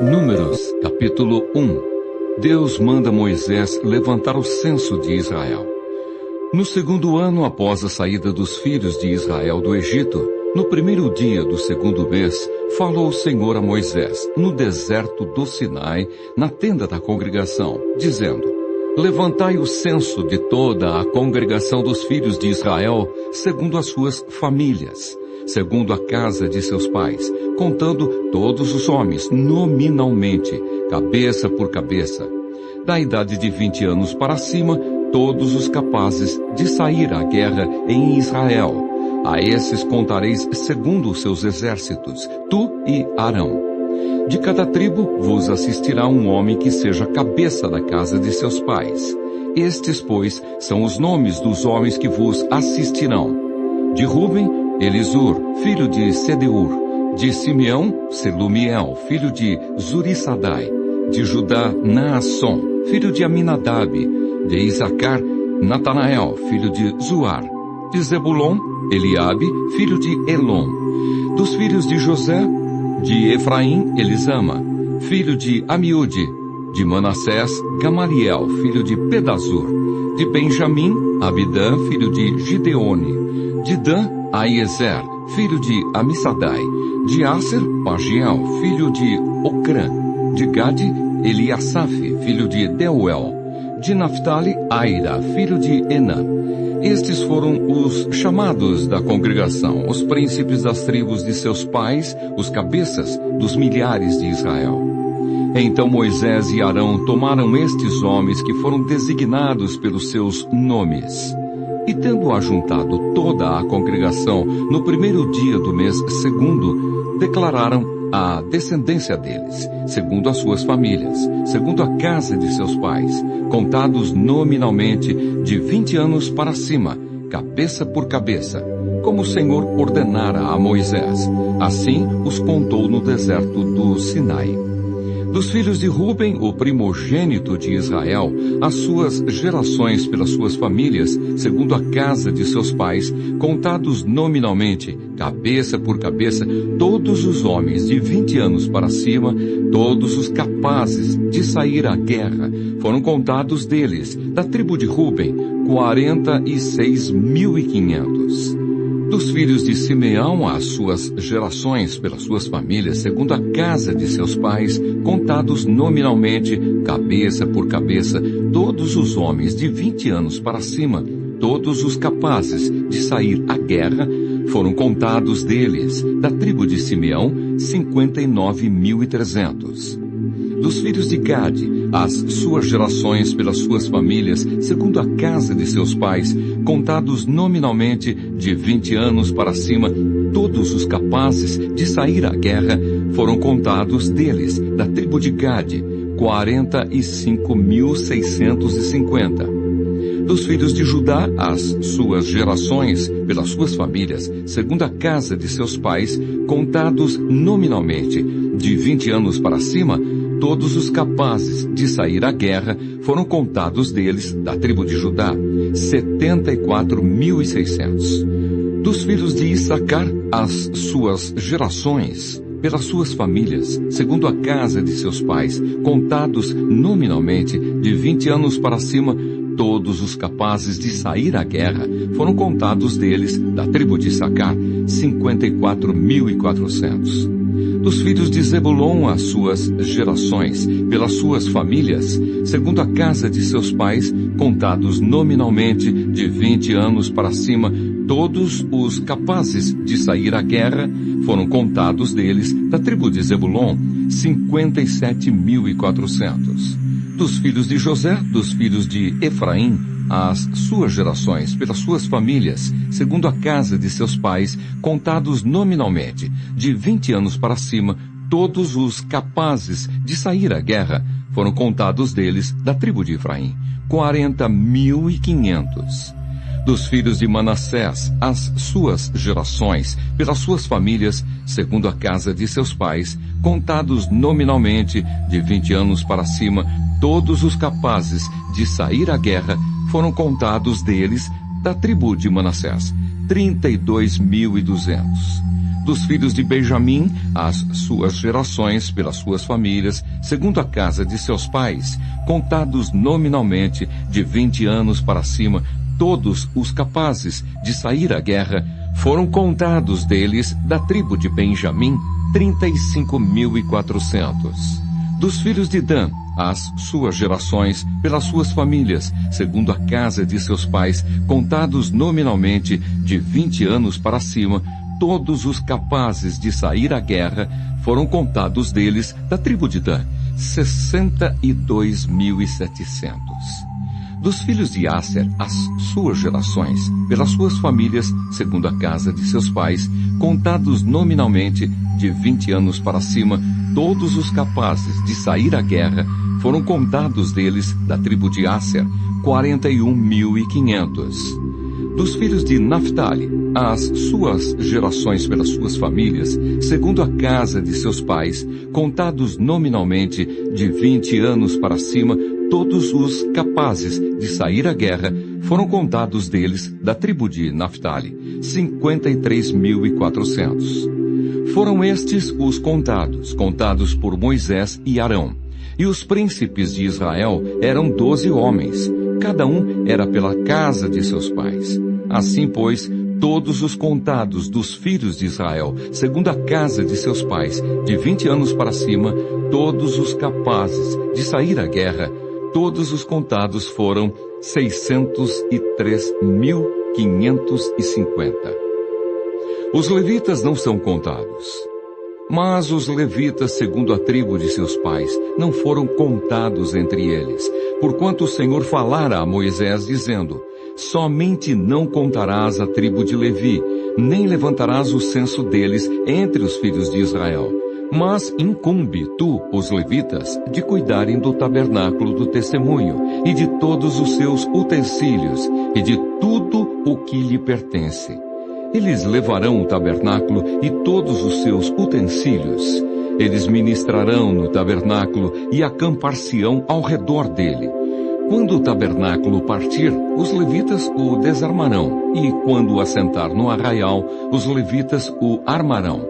Números, capítulo 1. Deus manda Moisés levantar o censo de Israel. No segundo ano após a saída dos filhos de Israel do Egito, no primeiro dia do segundo mês, falou o Senhor a Moisés, no deserto do Sinai, na tenda da congregação, dizendo: Levantai o censo de toda a congregação dos filhos de Israel, segundo as suas famílias, segundo a casa de seus pais, contando todos os homens, nominalmente, cabeça por cabeça. Da idade de 20 anos para cima, todos os capazes de sair à guerra em Israel. A esses contareis segundo os seus exércitos, tu e Arão. De cada tribo vos assistirá um homem que seja cabeça da casa de seus pais. Estes, pois, são os nomes dos homens que vos assistirão. De Ruben, Elisur, filho de Sedeur. De Simeão, Selumiel, filho de Zurissadai. De Judá, Naasson, filho de Aminadab. De Isacar, Natanael, filho de Zuar. De Zebulon, Eliabe, filho de Elon. Dos filhos de José, de Efraim, Elisama, filho de Amiúde. De Manassés, Gamaliel, filho de Pedazur. De Benjamim, Abidã, filho de Gideone. De Dan, Aiezer, filho de Amissadai. De Aser, Pagiel, filho de Ocrã. De Gade, Eliasaf, filho de Deuel. De Naphtali, Aira, filho de Enã. Estes foram os chamados da congregação, os príncipes das tribos de seus pais, os cabeças dos milhares de Israel. Então Moisés e Arão tomaram estes homens que foram designados pelos seus nomes. E tendo ajuntado toda a congregação no primeiro dia do mês segundo, declararam a descendência deles, segundo as suas famílias, segundo a casa de seus pais, contados nominalmente de 20 anos para cima, cabeça por cabeça, como o Senhor ordenara a Moisés. Assim os contou no deserto do Sinai. Dos filhos de Ruben, o primogênito de Israel, as suas gerações pelas suas famílias, segundo a casa de seus pais, contados nominalmente, cabeça por cabeça, todos os homens de 20 anos para cima, todos os capazes de sair à guerra, foram contados deles, da tribo de Ruben, 46.500. Dos filhos de Simeão, as suas gerações pelas suas famílias, segundo a casa de seus pais, contados nominalmente, cabeça por cabeça, todos os homens de 20 anos para cima, todos os capazes de sair à guerra, foram contados deles, da tribo de Simeão, 59.300. Dos filhos de Gade, as suas gerações pelas suas famílias, segundo a casa de seus pais, contados nominalmente de 20 anos para cima, todos os capazes de sair à guerra, foram contados deles, da tribo de Gade, 45.650. Dos filhos de Judá, as suas gerações pelas suas famílias, segundo a casa de seus pais, contados nominalmente de 20 anos para cima, todos os capazes de sair à guerra, foram contados deles, da tribo de Judá, 74.600. Dos filhos de Issacar, as suas gerações pelas suas famílias, segundo a casa de seus pais, contados nominalmente de 20 anos para cima, todos os capazes de sair à guerra, foram contados deles, da tribo de Issacar, 54.400. Dos filhos de Zebulon, as suas gerações, pelas suas famílias, segundo a casa de seus pais, contados nominalmente de 20 anos para cima, todos os capazes de sair à guerra, foram contados deles, da tribo de Zebulon, 57.400. Dos filhos de José, dos filhos de Efraim, as suas gerações, pelas suas famílias, segundo a casa de seus pais, contados nominalmente, de 20 anos para cima, todos os capazes de sair à guerra, foram contados deles, da tribo de Efraim, 40.500. Dos filhos de Manassés, as suas gerações, pelas suas famílias, segundo a casa de seus pais, contados nominalmente, de 20 anos para cima, todos os capazes de sair à guerra, foram contados deles, da tribo de Manassés, 32.200. Dos filhos de Benjamim, as suas gerações, pelas suas famílias, segundo a casa de seus pais, contados nominalmente de 20 anos para cima, todos os capazes de sair à guerra, foram contados deles, da tribo de Benjamim, 35.400. Dos filhos de Dan, as suas gerações, pelas suas famílias, segundo a casa de seus pais, contados nominalmente de 20 anos para cima, todos os capazes de sair à guerra, foram contados deles, da tribo de Dan, 62.700. Dos filhos de Aser, as suas gerações, pelas suas famílias, segundo a casa de seus pais, contados nominalmente de 20 anos para cima, todos os capazes de sair à guerra, foram contados deles, da tribo de Aser, 41.500. Dos filhos de Naphtali, as suas gerações pelas suas famílias, segundo a casa de seus pais, contados nominalmente de 20 anos para cima, todos os capazes de sair à guerra, foram contados deles, da tribo de Naphtali, 53.400. Foram estes os contados por Moisés e Arão. E os príncipes de Israel eram 12 homens, cada um era pela casa de seus pais. Assim, pois, todos os contados dos filhos de Israel, segundo a casa de seus pais, de 20 anos para cima, todos os capazes de sair à guerra, todos os contados foram 603.550. Os levitas não são contados. Mas os levitas, segundo a tribo de seus pais, não foram contados entre eles, porquanto o Senhor falara a Moisés, dizendo: somente não contarás a tribo de Levi, nem levantarás o censo deles entre os filhos de Israel. Mas incumbe tu, os levitas, de cuidarem do tabernáculo do testemunho, e de todos os seus utensílios, e de tudo o que lhe pertence. Eles levarão o tabernáculo e todos os seus utensílios. Eles ministrarão no tabernáculo e acampar-se-ão ao redor dele. Quando o tabernáculo partir, os levitas o desarmarão, e quando o assentar no arraial, os levitas o armarão.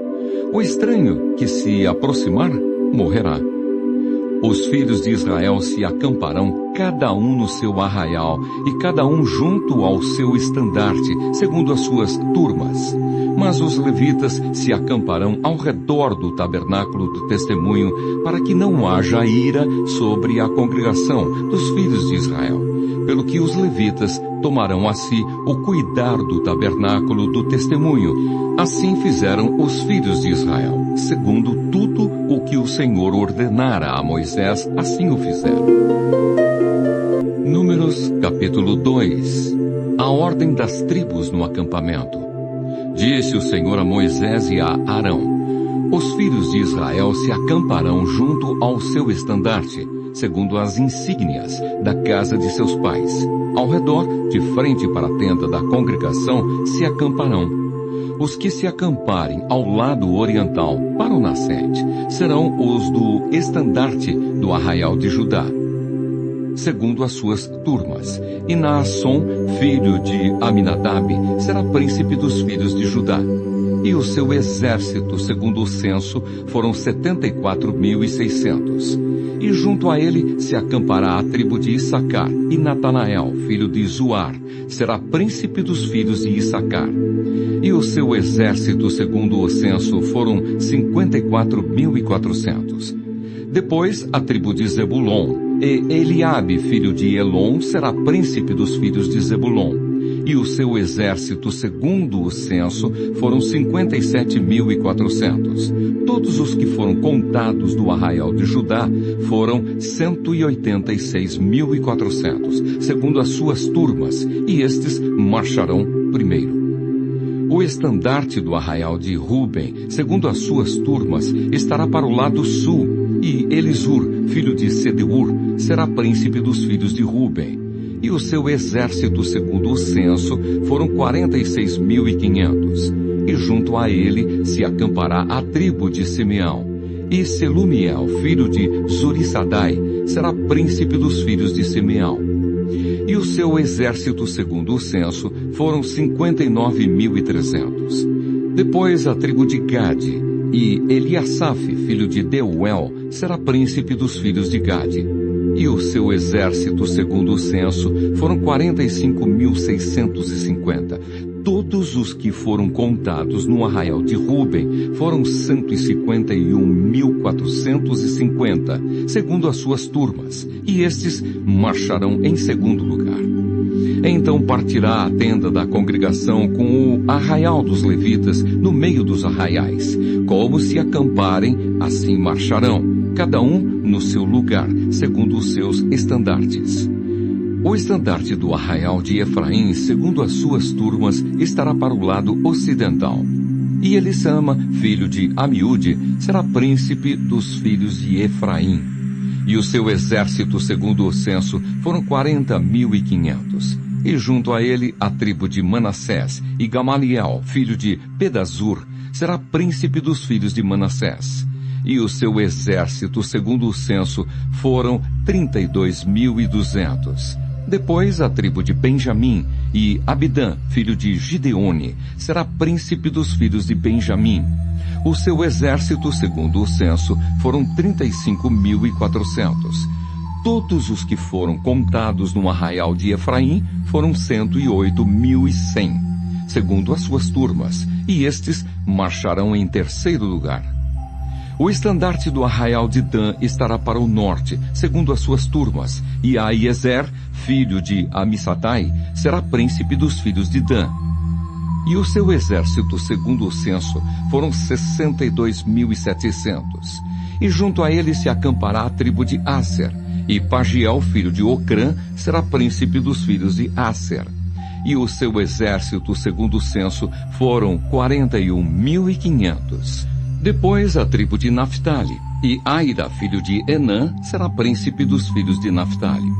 O estranho que se aproximar, morrerá. Os filhos de Israel se acamparão, cada um no seu arraial, e cada um junto ao seu estandarte, segundo as suas turmas. Mas os levitas se acamparão ao redor do tabernáculo do testemunho, para que não haja ira sobre a congregação dos filhos de Israel. Pelo que os levitas tomarão a si o cuidar do tabernáculo do testemunho. Assim fizeram os filhos de Israel, segundo tudo o que o Senhor ordenara a Moisés, assim o fizeram. Números capítulo 2. A ordem das tribos no acampamento. Disse o Senhor a Moisés e a Arão: os filhos de Israel se acamparão junto ao seu estandarte, segundo as insígnias da casa de seus pais. Ao redor, de frente para a tenda da congregação, se acamparão. Os que se acamparem ao lado oriental, para o nascente, serão os do estandarte do arraial de Judá, segundo as suas turmas. E Naasson, filho de Aminadab, será príncipe dos filhos de Judá. E o seu exército, segundo o censo, foram 74.600. E junto a ele se acampará a tribo de Issacar, e Natanael, filho de Zuar, será príncipe dos filhos de Issacar. E o seu exército, segundo o censo, foram 54.400. Depois, a tribo de Zebulon, e Eliabe, filho de Elon, será príncipe dos filhos de Zebulon. E o seu exército, segundo o censo, foram 57.400. Todos os que foram contados do arraial de Judá foram 186.400, segundo as suas turmas, e estes marcharão primeiro. O estandarte do arraial de Ruben, segundo as suas turmas, estará para o lado sul, e Elisur, filho de Sedeur, será príncipe dos filhos de Ruben. E o seu exército, segundo o censo, foram 46.500. E junto a ele se acampará a tribo de Simeão. E Selumiel, filho de Zurissadai, será príncipe dos filhos de Simeão. E o seu exército, segundo o censo, foram 59.300. Depois a tribo de Gade, e Eliasaf, filho de Deuel, será príncipe dos filhos de Gade. E o seu exército, segundo o censo, foram 45.650. Todos os que foram contados no arraial de Ruben foram 151.450, segundo as suas turmas, e estes marcharão em segundo lugar. Então partirá a tenda da congregação com o arraial dos levitas no meio dos arraiais. Como se acamparem, assim marcharão, cada um no seu lugar, segundo os seus estandartes. O estandarte do arraial de Efraim, segundo as suas turmas, estará para o lado ocidental. E Elissama, filho de Amiúde, será príncipe dos filhos de Efraim. E o seu exército, segundo o censo, foram 40.500. E junto a ele, a tribo de Manassés, e Gamaliel, filho de Pedazur, será príncipe dos filhos de Manassés. E o seu exército, segundo o censo, foram 32.200. Depois a tribo de Benjamim, e Abidã, filho de Gideone, será príncipe dos filhos de Benjamim. O seu exército, segundo o censo, foram 35.400. Todos os que foram contados no arraial de Efraim foram 108.100, segundo as suas turmas, e estes marcharão em terceiro lugar. O estandarte do arraial de Dan estará para o norte, segundo as suas turmas, e Aiezer, filho de Amissadai, será príncipe dos filhos de Dan. E o seu exército, segundo o censo, foram 62.700. E junto a ele se acampará a tribo de Aser, e Pagiel, filho de Ocrã, será príncipe dos filhos de Aser. E o seu exército, segundo o censo, foram 41.500. Depois a tribo de Naphtali, e Aira, filho de Enã, será príncipe dos filhos de Naphtali.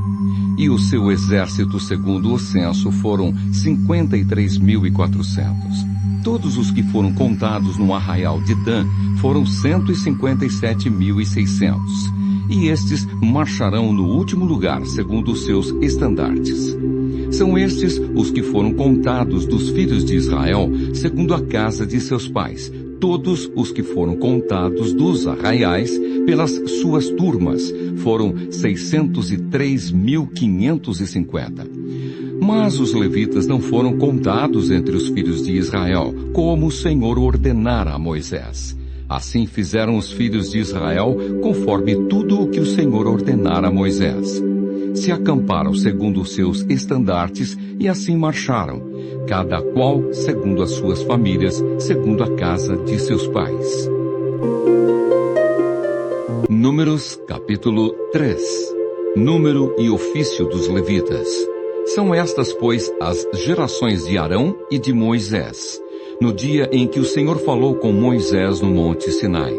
E o seu exército, segundo o censo, foram 53.400. Todos os que foram contados no arraial de Dan foram 157.600. E estes marcharão no último lugar, segundo os seus estandartes. São estes os que foram contados dos filhos de Israel, segundo a casa de seus pais, todos os que foram contados dos arraiais pelas suas turmas, foram 603.550. Mas os levitas não foram contados entre os filhos de Israel, como o Senhor ordenara a Moisés. Assim fizeram os filhos de Israel, conforme tudo o que o Senhor ordenara a Moisés. Se acamparam segundo os seus estandartes e assim marcharam, cada qual segundo as suas famílias, segundo a casa de seus pais. Números, capítulo 3. Número e ofício dos levitas. São estas, pois, as gerações de Arão e de Moisés, no dia em que o Senhor falou com Moisés no monte Sinai.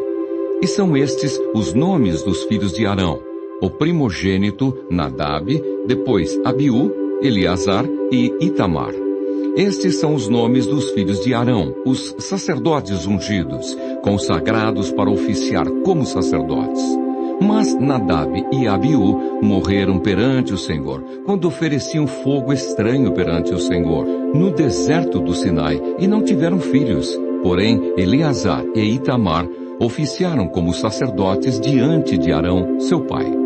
E são estes os nomes dos filhos de Arão: o primogênito, Nadab, depois Abiú, Eleazar e Itamar. Estes são os nomes dos filhos de Arão, os sacerdotes ungidos, consagrados para oficiar como sacerdotes. Mas Nadab e Abiú morreram perante o Senhor, quando ofereciam fogo estranho perante o Senhor, no deserto do Sinai, e não tiveram filhos. Porém, Eleazar e Itamar oficiaram como sacerdotes diante de Arão, seu pai.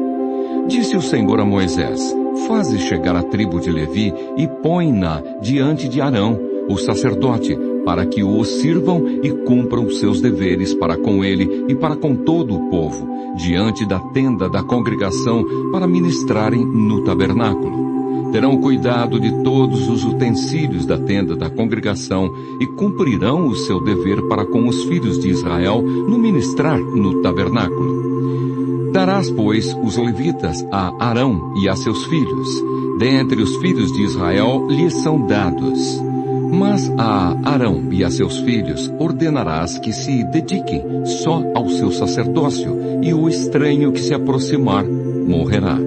Disse o Senhor a Moisés: faze chegar a tribo de Levi e põe-na diante de Arão, o sacerdote, para que o sirvam e cumpram seus deveres para com ele e para com todo o povo, diante da tenda da congregação, para ministrarem no tabernáculo. Terão cuidado de todos os utensílios da tenda da congregação e cumprirão o seu dever para com os filhos de Israel no ministrar no tabernáculo. Darás, pois, os levitas a Arão e a seus filhos. Dentre os filhos de Israel lhes são dados. Mas a Arão e a seus filhos ordenarás que se dediquem só ao seu sacerdócio, e o estranho que se aproximar morrerá.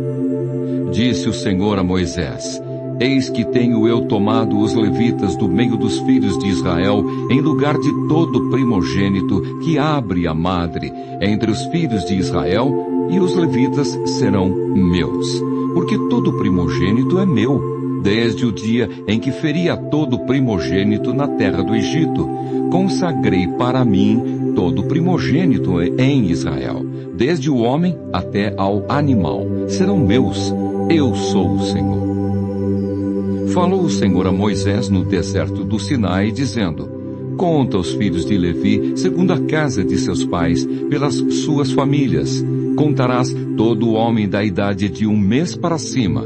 Disse o Senhor a Moisés: eis que tenho eu tomado os levitas do meio dos filhos de Israel, em lugar de todo primogênito que abre a madre entre os filhos de Israel, e os levitas serão meus. Porque todo primogênito é meu, desde o dia em que feri a todo primogênito na terra do Egito. Consagrei para mim todo primogênito em Israel, desde o homem até ao animal. Serão meus. Eu sou o Senhor. Falou o Senhor a Moisés no deserto do Sinai, dizendo: Conta os filhos de Levi, segundo a casa de seus pais, pelas suas famílias. Contarás todo homem da idade de 1 mês para cima.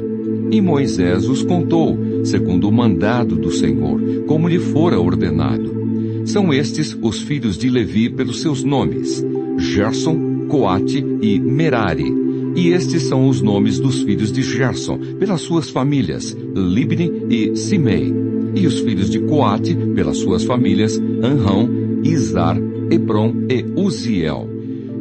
E Moisés os contou, segundo o mandado do Senhor, como lhe fora ordenado. São estes os filhos de Levi pelos seus nomes: Gerson, Coate e Merari. E estes são os nomes dos filhos de Gerson, pelas suas famílias: Libni e Simei. E os filhos de Coate, pelas suas famílias: Anrão, Izar, Hebron e Uziel.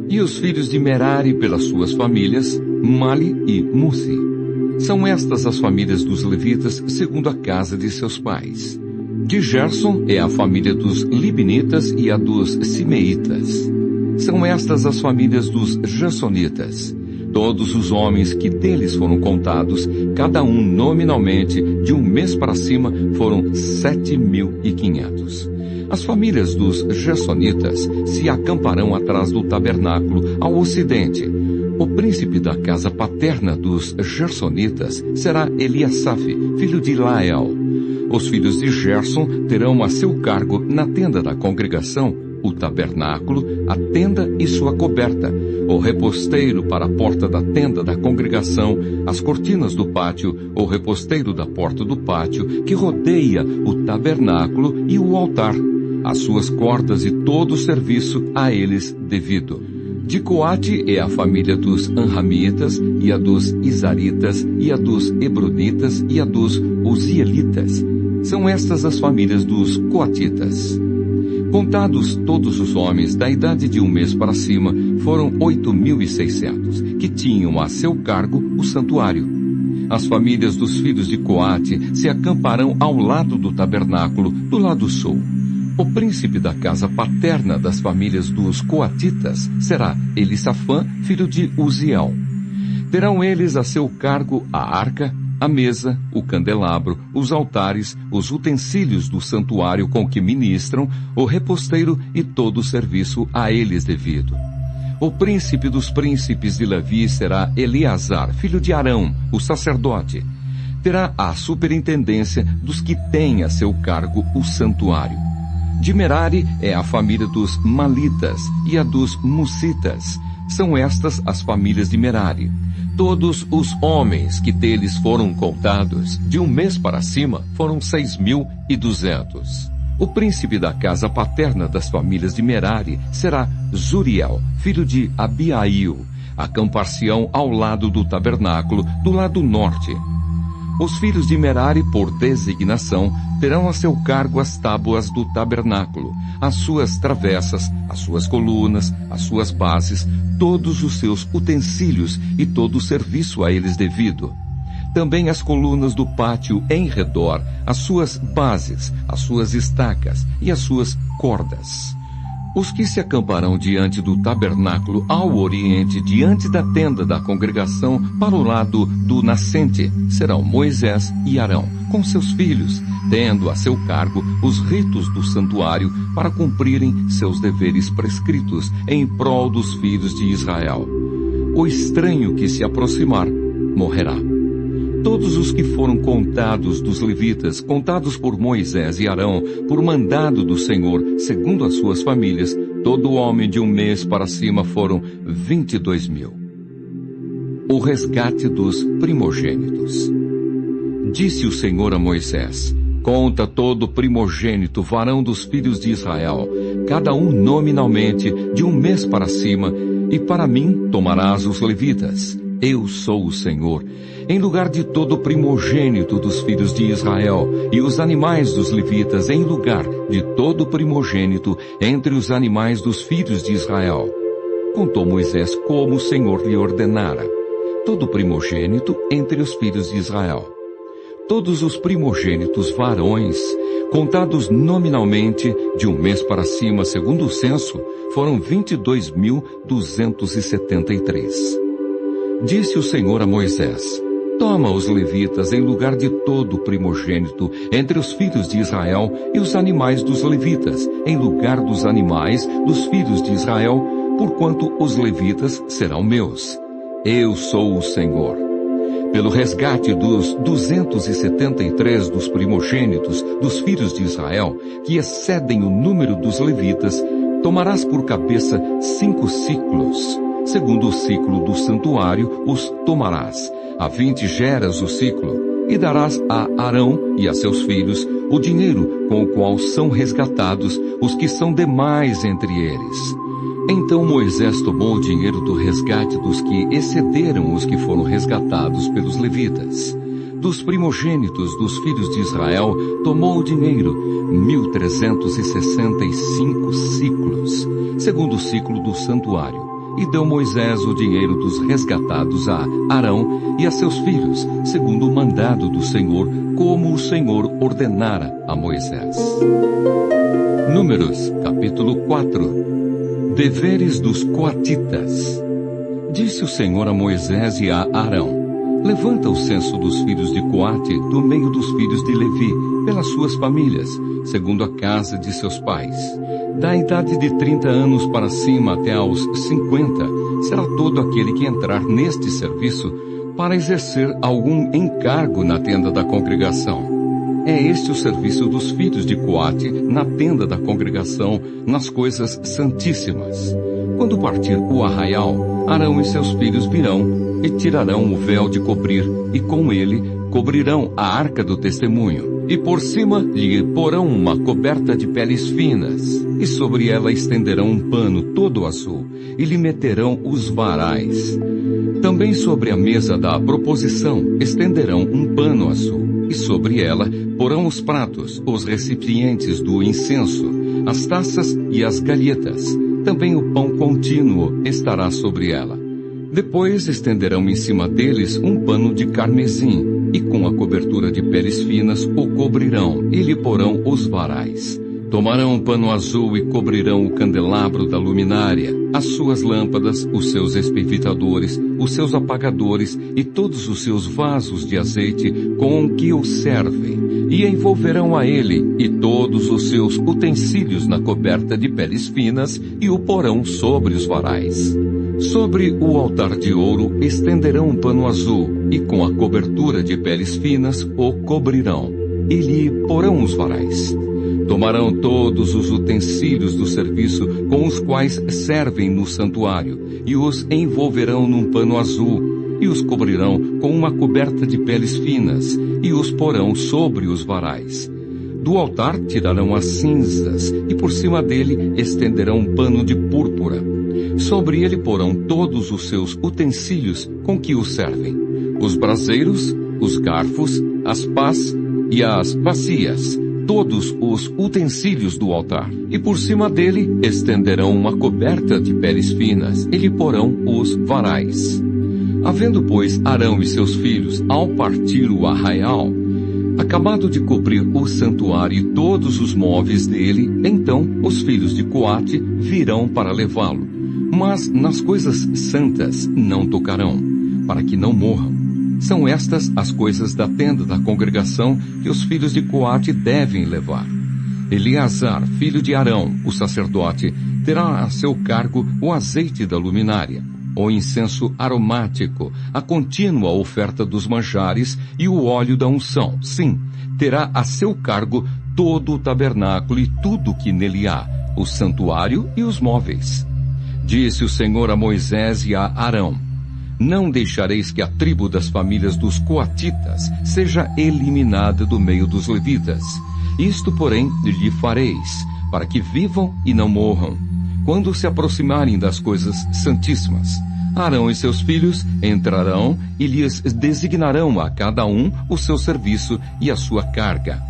E os filhos de Merari, pelas suas famílias: Mali e Musi. São estas as famílias dos levitas, segundo a casa de seus pais. De Gerson é a família dos Libnitas e a dos Simeitas. São estas as famílias dos Gersonitas. Todos os homens que deles foram contados, cada um nominalmente, de 1 mês para cima, foram 7.500. As famílias dos Gersonitas se acamparão atrás do tabernáculo, ao ocidente. O príncipe da casa paterna dos Gersonitas será Eliasaf, filho de Lael. Os filhos de Gerson terão a seu cargo na tenda da congregação o tabernáculo, a tenda e sua coberta, o reposteiro para a porta da tenda da congregação, as cortinas do pátio, o reposteiro da porta do pátio, que rodeia o tabernáculo e o altar, as suas cordas e todo o serviço a eles devido. De Coate é a família dos Anramitas, e a dos Izaritas, e a dos Hebronitas, e a dos Uzielitas. São estas as famílias dos Coatitas. Contados todos os homens da idade de 1 mês para cima, foram 8.600, que tinham a seu cargo o santuário. As famílias dos filhos de Coate se acamparão ao lado do tabernáculo, do lado sul. O príncipe da casa paterna das famílias dos Coatitas será Elisafã, filho de Uziel. Terão eles a seu cargo a arca, a mesa, o candelabro, os altares, os utensílios do santuário com que ministram, o reposteiro e todo o serviço a eles devido. O príncipe dos príncipes de Levi será Eleazar, filho de Arão, o sacerdote. Terá a superintendência dos que têm a seu cargo o santuário. De Merari é a família dos Malitas e a dos Musitas. São estas as famílias de Merari. Todos os homens que deles foram contados, de 1 mês para cima, foram 6.200. O príncipe da casa paterna das famílias de Merari será Zuriel, filho de Abiail. Acampar-se-ão ao lado do tabernáculo, do lado norte. Os filhos de Merari, por designação, terão a seu cargo as tábuas do tabernáculo, as suas travessas, as suas colunas, as suas bases, todos os seus utensílios e todo o serviço a eles devido. Também as colunas do pátio em redor, as suas bases, as suas estacas e as suas cordas. Os que se acamparão diante do tabernáculo ao oriente, diante da tenda da congregação, para o lado do nascente, serão Moisés e Arão, com seus filhos, tendo a seu cargo os ritos do santuário para cumprirem seus deveres prescritos em prol dos filhos de Israel. O estranho que se aproximar morrerá. Todos os que foram contados dos levitas, contados por Moisés e Arão, por mandado do Senhor, segundo as suas famílias, todo homem de 1 mês para cima foram 22.000. O resgate dos primogênitos. Disse o Senhor a Moisés: Conta todo primogênito, varão dos filhos de Israel, cada um nominalmente, de 1 mês para cima, e para mim tomarás os levitas. Eu sou o Senhor, em lugar de todo primogênito dos filhos de Israel, e os animais dos levitas em lugar de todo primogênito entre os animais dos filhos de Israel. Contou Moisés como o Senhor lhe ordenara. Todo primogênito entre os filhos de Israel. Todos os primogênitos varões, contados nominalmente, de 1 mês para cima, segundo o censo, foram 22.273. Disse o Senhor a Moisés: Toma os levitas em lugar de todo primogênito entre os filhos de Israel e os animais dos levitas em lugar dos animais dos filhos de Israel, porquanto os levitas serão meus. Eu sou o Senhor. Pelo resgate dos 273 dos primogênitos dos filhos de Israel, que excedem o número dos levitas, tomarás por cabeça 5 ciclos. Segundo o ciclo do santuário os tomarás. A 20 geras o ciclo, e darás a Arão e a seus filhos o dinheiro com o qual são resgatados os que são demais entre eles. Então Moisés tomou o dinheiro do resgate dos que excederam os que foram resgatados pelos levitas. Dos primogênitos dos filhos de Israel, tomou o dinheiro, 1.365 ciclos, segundo o ciclo do santuário. E deu Moisés o dinheiro dos resgatados a Arão e a seus filhos, segundo o mandado do Senhor, como o Senhor ordenara a Moisés. Números, capítulo 4. Deveres dos coatitas. Disse o Senhor a Moisés e a Arão: levanta o censo dos filhos de Coate do meio dos filhos de Levi, pelas suas famílias, segundo a casa de seus pais. Da idade de 30 anos para cima até aos 50, será todo aquele que entrar neste serviço para exercer algum encargo na tenda da congregação. É este o serviço dos filhos de Coate na tenda da congregação, nas coisas santíssimas. Quando partir o arraial, Arão e seus filhos virão e tirarão o véu de cobrir, e com ele cobrirão a arca do testemunho. E por cima lhe porão uma coberta de peles finas, e sobre ela estenderão um pano todo azul, e lhe meterão os varais. Também sobre a mesa da proposição estenderão um pano azul, e sobre ela porão os pratos, os recipientes do incenso, as taças e as galhetas. Também o pão contínuo estará sobre ela. Depois estenderão em cima deles um pano de carmesim, e com a cobertura de peles finas o cobrirão, e lhe porão os varais. Tomarão um pano azul e cobrirão o candelabro da luminária, as suas lâmpadas, os seus espevitadores, os seus apagadores e todos os seus vasos de azeite com que o servem, e envolverão a ele e todos os seus utensílios na coberta de peles finas e o porão sobre os varais. Sobre o altar de ouro estenderão um pano azul e com a cobertura de peles finas o cobrirão, e lhe porão os varais. Tomarão todos os utensílios do serviço com os quais servem no santuário, e os envolverão num pano azul, e os cobrirão com uma coberta de peles finas, e os porão sobre os varais. Do altar tirarão as cinzas, e por cima dele estenderão um pano de púrpura. Sobre ele porão todos os seus utensílios com que o servem: os braseiros, os garfos, as pás e as bacias, todos os utensílios do altar. E por cima dele estenderão uma coberta de peles finas, e lhe porão os varais. Havendo, pois, Arão e seus filhos, ao partir o arraial, acabado de cobrir o santuário e todos os móveis dele, então os filhos de Coate virão para levá-lo. Mas nas coisas santas não tocarão, para que não morram. São estas as coisas da tenda da congregação que os filhos de Coate devem levar. Eleazar, filho de Arão, o sacerdote, terá a seu cargo o azeite da luminária, o incenso aromático, a contínua oferta dos manjares e o óleo da unção. Sim, terá a seu cargo todo o tabernáculo e tudo o que nele há, o santuário e os móveis. Disse o Senhor a Moisés e a Arão: não deixareis que a tribo das famílias dos coatitas seja eliminada do meio dos levitas. Isto, porém, lhe fareis, para que vivam e não morram, quando se aproximarem das coisas santíssimas. Arão e seus filhos entrarão e lhes designarão a cada um o seu serviço e a sua carga.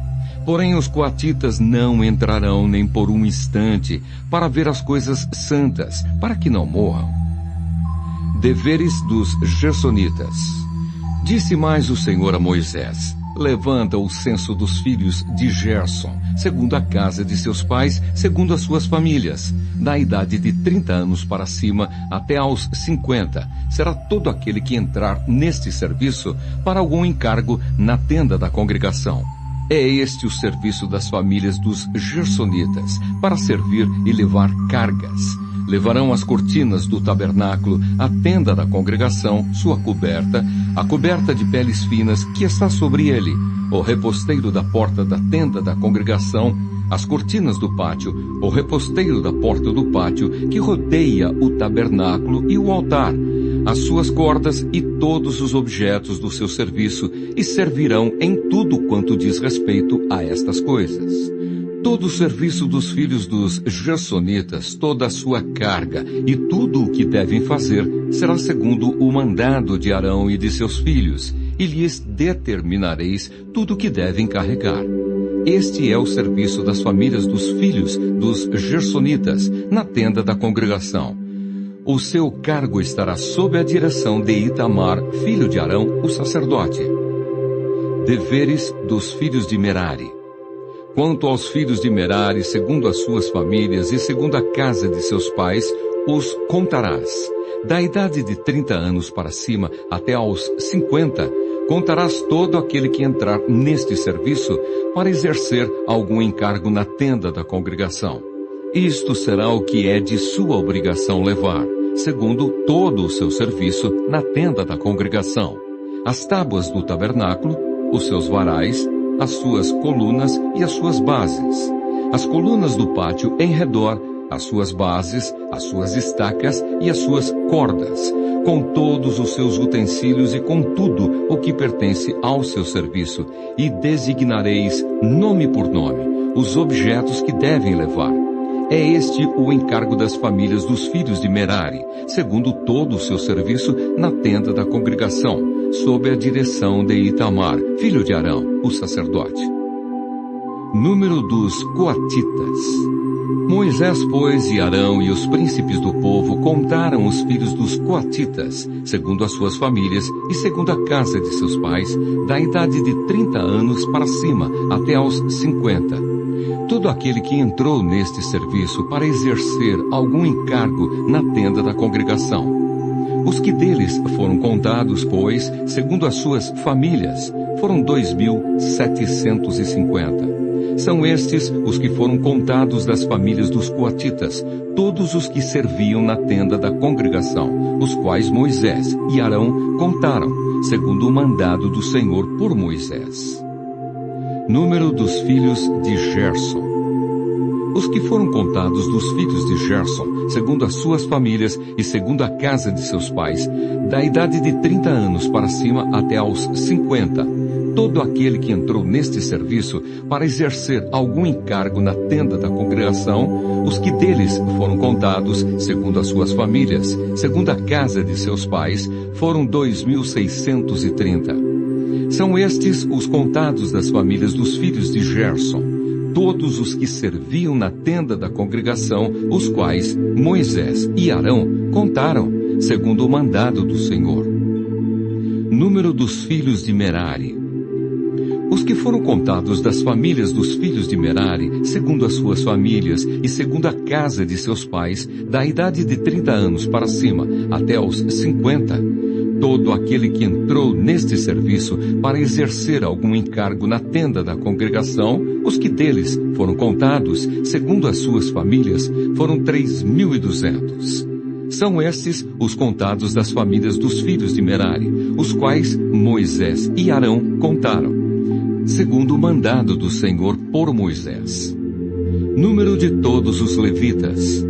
Porém os coatitas não entrarão nem por um instante para ver as coisas santas, para que não morram. Deveres dos Gersonitas. Disse mais o Senhor a Moisés: Levanta o censo dos filhos de Gerson, segundo a casa de seus pais, segundo as suas famílias, da idade de 30 anos para cima até aos 50. Será todo aquele que entrar neste serviço para algum encargo na tenda da congregação. É este o serviço das famílias dos Gersonitas, para servir e levar cargas. Levarão as cortinas do tabernáculo, a tenda da congregação, sua coberta, a coberta de peles finas que está sobre ele, o reposteiro da porta da tenda da congregação, as cortinas do pátio, o reposteiro da porta do pátio que rodeia o tabernáculo e o altar, as suas cordas e todos os objetos do seu serviço, e servirão em tudo quanto diz respeito a estas coisas. Todo o serviço dos filhos dos Gersonitas, toda a sua carga e tudo o que devem fazer será segundo o mandado de Arão e de seus filhos, e lhes determinareis tudo o que devem carregar. Este é o serviço das famílias dos filhos dos Gersonitas, na tenda da congregação. O seu cargo estará sob a direção de Itamar, filho de Arão, o sacerdote. Deveres dos filhos de Merari. Quanto aos filhos de Merari, segundo as suas famílias e segundo a casa de seus pais, os contarás. Da idade de 30 anos para cima até aos 50, contarás todo aquele que entrar neste serviço para exercer algum encargo na tenda da congregação. Isto será o que é de sua obrigação levar, segundo todo o seu serviço na tenda da congregação: as tábuas do tabernáculo, os seus varais, as suas colunas e as suas bases, as colunas do pátio em redor, as suas bases, as suas estacas e as suas cordas, com todos os seus utensílios e com tudo o que pertence ao seu serviço, e designareis, nome por nome, os objetos que devem levar. É este o encargo das famílias dos filhos de Merari, segundo todo o seu serviço na tenda da congregação, sob a direção de Itamar, filho de Arão, o sacerdote. Número dos coatitas. Moisés, pois, e Arão e os príncipes do povo contaram os filhos dos coatitas, segundo as suas famílias e segundo a casa de seus pais, da idade de 30 anos para cima, até aos 50. Todo aquele que entrou neste serviço para exercer algum encargo na tenda da congregação. Os que deles foram contados, pois, segundo as suas famílias, foram 2.750. São estes os que foram contados das famílias dos coatitas, todos os que serviam na tenda da congregação, os quais Moisés e Arão contaram, segundo o mandado do Senhor por Moisés. Número dos filhos de Gerson. Os que foram contados dos filhos de Gerson, segundo as suas famílias e segundo a casa de seus pais, da idade de 30 anos para cima até aos 50, todo aquele que entrou neste serviço para exercer algum encargo na tenda da congregação, os que deles foram contados, segundo as suas famílias, segundo a casa de seus pais, foram 2.630. São estes os contados das famílias dos filhos de Gerson, todos os que serviam na tenda da congregação, os quais Moisés e Arão contaram, segundo o mandado do Senhor. Número dos filhos de Merari. Os que foram contados das famílias dos filhos de Merari, segundo as suas famílias e segundo a casa de seus pais, da idade de 30 anos para cima até aos 50, todo aquele que entrou neste serviço para exercer algum encargo na tenda da congregação, os que deles foram contados, segundo as suas famílias, foram 3.200. São estes os contados das famílias dos filhos de Merari, os quais Moisés e Arão contaram, segundo o mandado do Senhor por Moisés. Número de todos os levitas.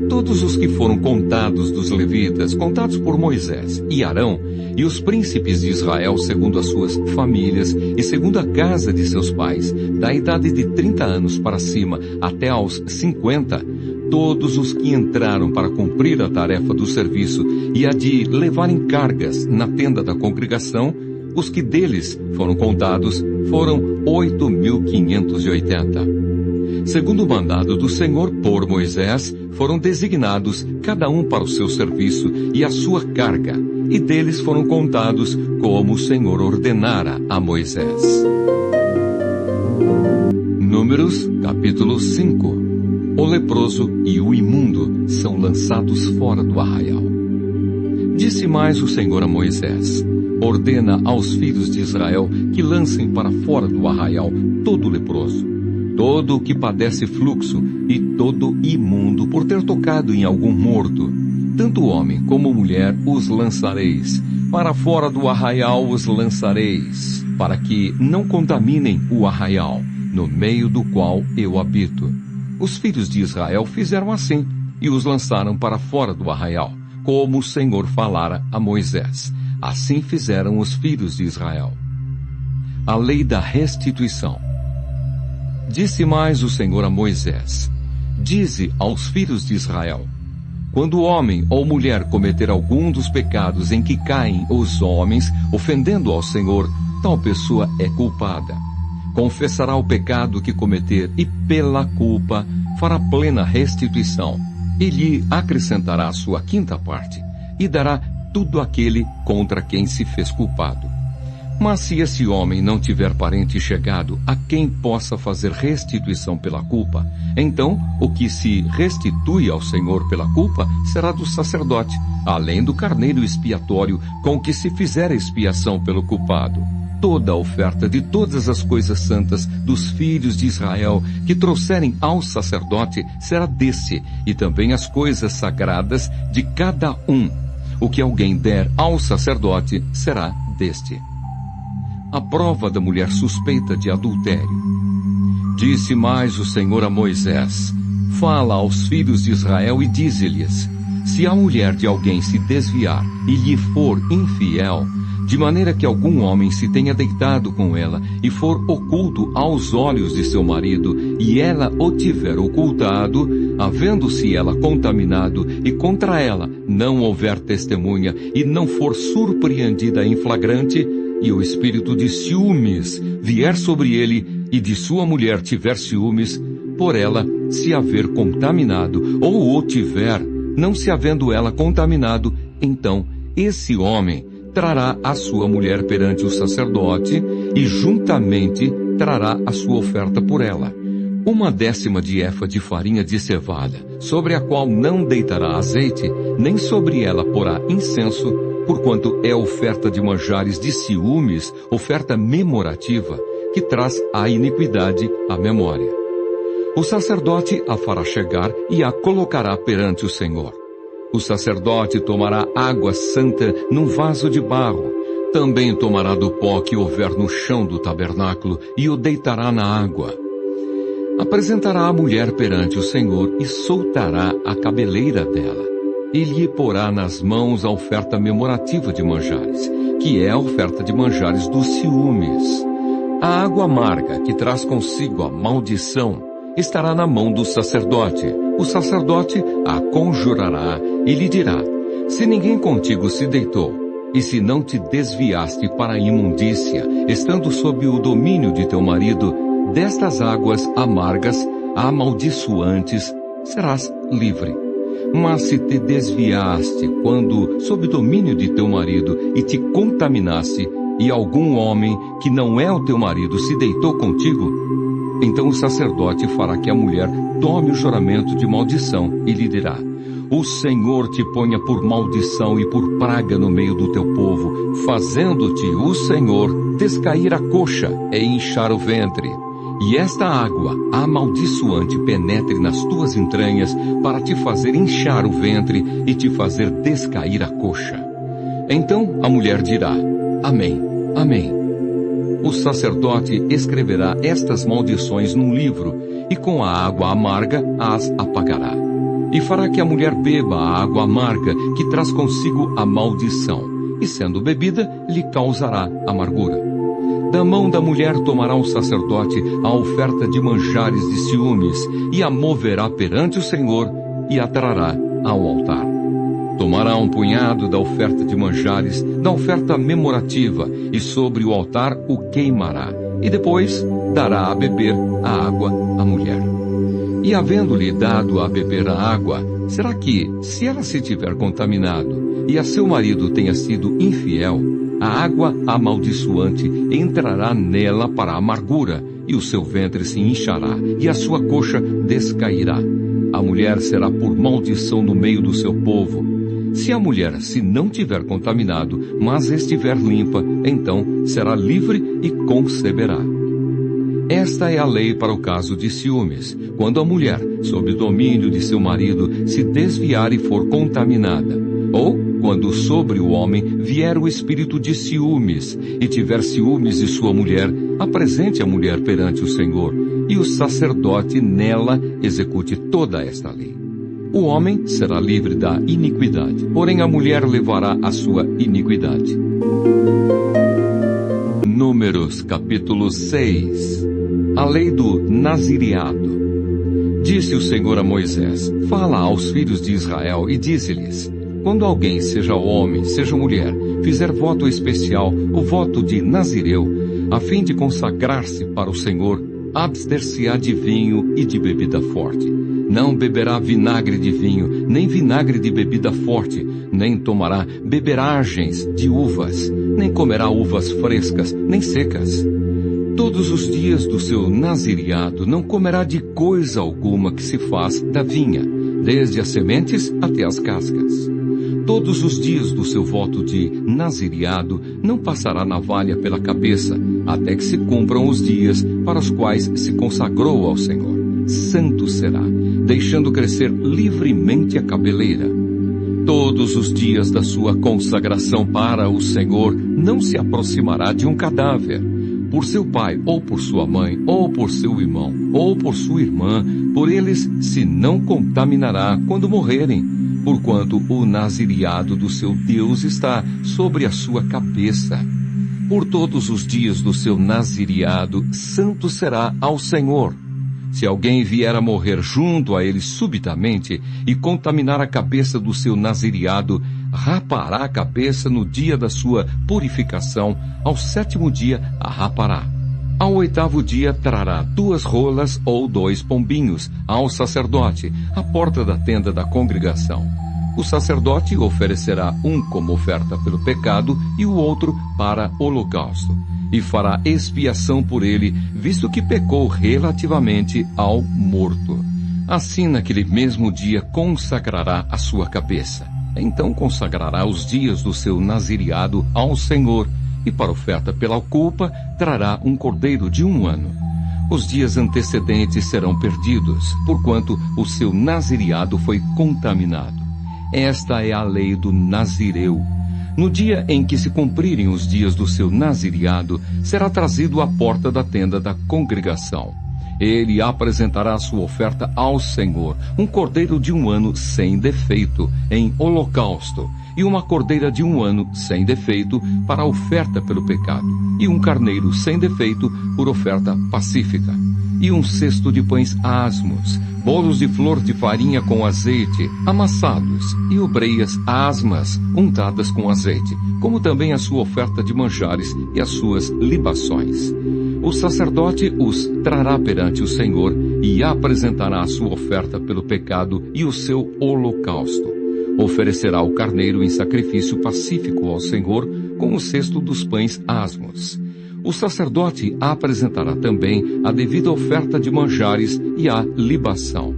Todos os que foram contados dos levitas, contados por Moisés e Arão, e os príncipes de Israel segundo as suas famílias e segundo a casa de seus pais, da idade de 30 anos para cima até aos 50, todos os que entraram para cumprir a tarefa do serviço e a de levarem cargas na tenda da congregação, os que deles foram contados foram 8.580. segundo o mandado do Senhor por Moisés, foram designados cada um para o seu serviço e a sua carga, e deles foram contados como o Senhor ordenara a Moisés. Números, capítulo 5. O leproso e o imundo são lançados fora do arraial. Disse mais o Senhor a Moisés: ordena aos filhos de Israel que lancem para fora do arraial todo leproso, todo o que padece fluxo e todo imundo por ter tocado em algum morto. Tanto homem como mulher os lançareis. Para fora do arraial os lançareis, para que não contaminem o arraial, no meio do qual eu habito. Os filhos de Israel fizeram assim, e os lançaram para fora do arraial, como o Senhor falara a Moisés. Assim fizeram os filhos de Israel. A lei da restituição. Disse mais o Senhor a Moisés: dize aos filhos de Israel: quando homem ou mulher cometer algum dos pecados em que caem os homens, ofendendo ao Senhor, tal pessoa é culpada. Confessará o pecado que cometer e, pela culpa, fará plena restituição. E lhe acrescentará a sua quinta parte, e dará tudo àquele contra quem se fez culpado. Mas se esse homem não tiver parente chegado a quem possa fazer restituição pela culpa, então o que se restitui ao Senhor pela culpa será do sacerdote, além do carneiro expiatório com que se fizer a expiação pelo culpado. Toda a oferta de todas as coisas santas dos filhos de Israel que trouxerem ao sacerdote será desse, e também as coisas sagradas de cada um. O que alguém der ao sacerdote será deste. A prova da mulher suspeita de adultério. Disse mais o Senhor a Moisés: fala aos filhos de Israel e dize-lhes: se a mulher de alguém se desviar e lhe for infiel, de maneira que algum homem se tenha deitado com ela e for oculto aos olhos de seu marido, e ela o tiver ocultado, havendo-se ela contaminado, e contra ela não houver testemunha, e não for surpreendida em flagrante, e o espírito de ciúmes vier sobre ele, e de sua mulher tiver ciúmes, por ela se haver contaminado, ou o tiver, não se havendo ela contaminado, então esse homem trará a sua mulher perante o sacerdote, e juntamente trará a sua oferta por ela. 1/10 de efa de farinha de cevada, sobre a qual não deitará azeite, nem sobre ela porá incenso, porquanto é oferta de manjares de ciúmes, oferta memorativa, que traz a iniquidade à memória. O sacerdote a fará chegar e a colocará perante o Senhor. O sacerdote tomará água santa num vaso de barro. Também tomará do pó que houver no chão do tabernáculo e o deitará na água. Apresentará a mulher perante o Senhor e soltará a cabeleira dela. E lhe porá nas mãos a oferta memorativa de manjares, que é a oferta de manjares dos ciúmes. A água amarga, que traz consigo a maldição, estará na mão do sacerdote. O sacerdote a conjurará e lhe dirá: se ninguém contigo se deitou, e se não te desviaste para a imundícia, estando sob o domínio de teu marido, destas águas amargas, amaldiçoantes, serás livre. Mas se te desviaste quando sob domínio de teu marido e te contaminaste, e algum homem que não é o teu marido se deitou contigo, então o sacerdote fará que a mulher tome o juramento de maldição e lhe dirá: o Senhor te ponha por maldição e por praga no meio do teu povo, fazendo-te o Senhor descair a coxa e inchar o ventre. E esta água amaldiçoante penetre nas tuas entranhas para te fazer inchar o ventre e te fazer descair a coxa. Então a mulher dirá: Amém, Amém. O sacerdote escreverá estas maldições num livro, e com a água amarga as apagará. E fará que a mulher beba a água amarga que traz consigo a maldição, e sendo bebida, lhe causará amargura. Da mão da mulher tomará o sacerdote a oferta de manjares de ciúmes, e a moverá perante o Senhor, e a trará ao altar. Tomará um punhado da oferta de manjares, da oferta memorativa, e sobre o altar o queimará, e depois dará a beber a água à mulher. E havendo-lhe dado a beber a água, será que, se ela se tiver contaminado, e a seu marido tenha sido infiel, a água amaldiçoante entrará nela para a amargura, e o seu ventre se inchará, e a sua coxa descairá. A mulher será por maldição no meio do seu povo. Se a mulher se não tiver contaminado, mas estiver limpa, então será livre e conceberá. Esta é a lei para o caso de ciúmes, quando a mulher, sob o domínio de seu marido, se desviar e for contaminada, ou quando sobre o homem vier o espírito de ciúmes, e tiver ciúmes de sua mulher, apresente a mulher perante o Senhor, e o sacerdote nela execute toda esta lei. O homem será livre da iniquidade, porém a mulher levará a sua iniquidade. Números capítulo 6. A lei do nazireado. Disse o Senhor a Moisés: fala aos filhos de Israel e dize-lhes: quando alguém, seja homem, seja mulher, fizer voto especial, o voto de Nazireu, a fim de consagrar-se para o Senhor, abster-se-á de vinho e de bebida forte. Não beberá vinagre de vinho, nem vinagre de bebida forte, nem tomará beberagens de uvas, nem comerá uvas frescas, nem secas. Todos os dias do seu nazireado não comerá de coisa alguma que se faz da vinha, desde as sementes até as cascas. Todos os dias do seu voto de nazireado não passará navalha pela cabeça, até que se cumpram os dias para os quais se consagrou ao Senhor. Santo será, deixando crescer livremente a cabeleira. Todos os dias da sua consagração para o Senhor não se aproximará de um cadáver, por seu pai, ou por sua mãe, ou por seu irmão, ou por sua irmã, por eles se não contaminará quando morrerem, porquanto o nazireado do seu Deus está sobre a sua cabeça. Por todos os dias do seu nazireado, santo será ao Senhor. Se alguém vier a morrer junto a ele subitamente e contaminar a cabeça do seu nazireado, rapará a cabeça no dia da sua purificação, ao 7º dia a rapará. Ao 8º dia trará 2 rolas ou 2 pombinhos ao sacerdote, à porta da tenda da congregação. O sacerdote oferecerá um como oferta pelo pecado e o outro para holocausto, e fará expiação por ele, visto que pecou relativamente ao morto. Assim, naquele mesmo dia, consagrará a sua cabeça. Então consagrará os dias do seu nazireado ao Senhor, e para oferta pela culpa trará um cordeiro de 1 ano. Os dias antecedentes serão perdidos, porquanto o seu nazireado foi contaminado. Esta é a lei do Nazireu. No dia em que se cumprirem os dias do seu nazireado, será trazido à porta da tenda da congregação. Ele apresentará sua oferta ao Senhor, um cordeiro de 1 ano sem defeito, em holocausto, e uma cordeira de 1 ano sem defeito para a oferta pelo pecado, e um carneiro sem defeito por oferta pacífica, e um cesto de pães asmos, bolos de flor de farinha com azeite, amassados, e obreias asmas untadas com azeite, como também a sua oferta de manjares e as suas libações. O sacerdote os trará perante o Senhor e apresentará a sua oferta pelo pecado e o seu holocausto. Oferecerá o carneiro em sacrifício pacífico ao Senhor com o cesto dos pães asmos. O sacerdote apresentará também a devida oferta de manjares e a libação.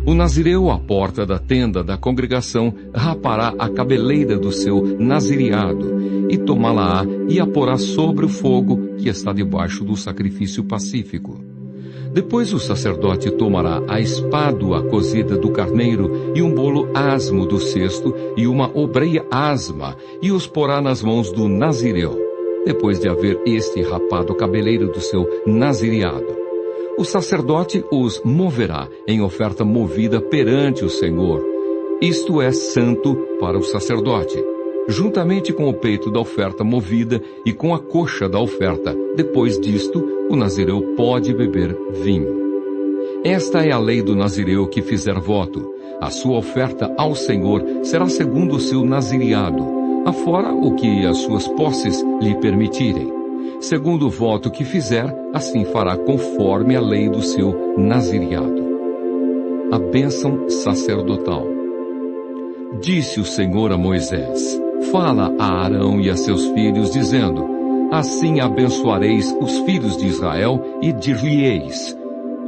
O nazireu à porta da tenda da congregação rapará a cabeleira do seu nazireado, e tomá-la-á e a porá sobre o fogo que está debaixo do sacrifício pacífico. Depois o sacerdote tomará a espádua cozida do carneiro e um bolo asmo do cesto e uma obreia asma, e os porá nas mãos do nazireu, depois de haver este rapado a cabeleira do seu nazireado. O sacerdote os moverá em oferta movida perante o Senhor. Isto é santo para o sacerdote, juntamente com o peito da oferta movida e com a coxa da oferta. Depois disto, o nazireu pode beber vinho. Esta é a lei do nazireu que fizer voto. A sua oferta ao Senhor será segundo o seu nazireado, afora o que as suas posses lhe permitirem. Segundo o voto que fizer, assim fará conforme a lei do seu nazireado. a bênção sacerdotal. Disse o Senhor a Moisés: fala a Arão e a seus filhos, dizendo: assim abençoareis os filhos de Israel e dir-lhe-eis: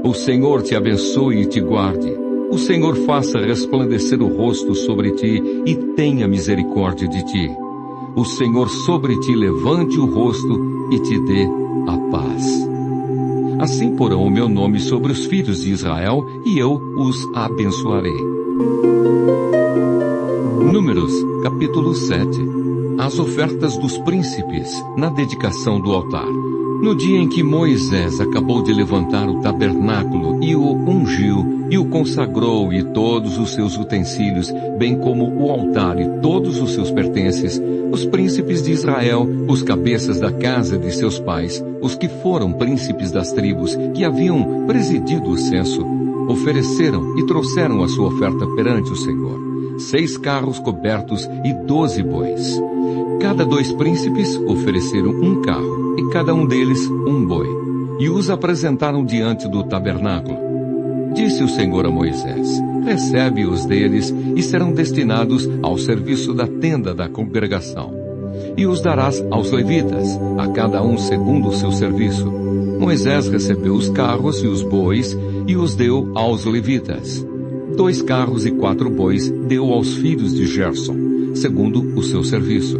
o Senhor te abençoe e te guarde. O Senhor faça resplandecer o rosto sobre ti e tenha misericórdia de ti. O Senhor sobre ti levante o rosto e te dê a paz. Assim porão o meu nome sobre os filhos de Israel e eu os abençoarei. Números, capítulo 7. As ofertas dos príncipes na dedicação do altar. No dia em que Moisés acabou de levantar o tabernáculo e o ungiu, e o consagrou e todos os seus utensílios, bem como o altar e todos os seus pertences, os príncipes de Israel, os cabeças da casa de seus pais, os que foram príncipes das tribos, que haviam presidido o censo, ofereceram e trouxeram a sua oferta perante o Senhor. 6 carros cobertos e 12 bois. Cada 2 príncipes ofereceram um carro, e cada um deles um boi, e os apresentaram diante do tabernáculo. Disse o Senhor a Moisés: recebe-os deles, e serão destinados ao serviço da tenda da congregação. E os darás aos levitas, a cada um segundo o seu serviço. Moisés recebeu os carros e os bois, e os deu aos levitas. 2 carros e 4 bois deu aos filhos de Gerson, segundo o seu serviço.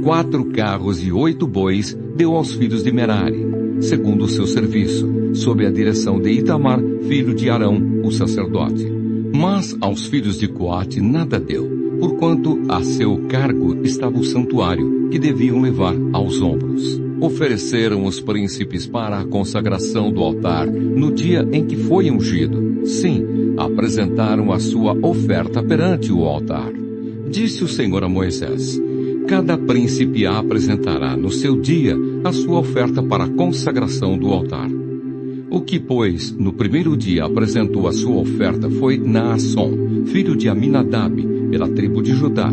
4 carros e 8 bois deu aos filhos de Merari, segundo o seu serviço, sob a direção de Itamar, filho de Arão, o sacerdote. Mas aos filhos de Coate nada deu, porquanto a seu cargo estava o santuário, que deviam levar aos ombros. Ofereceram os príncipes para a consagração do altar no dia em que foi ungido. Sim, apresentaram a sua oferta perante o altar. Disse o Senhor a Moisés: cada príncipe apresentará no seu dia a sua oferta para a consagração do altar. O que, pois, no primeiro dia apresentou a sua oferta foi Naasson, filho de Aminadab, pela tribo de Judá.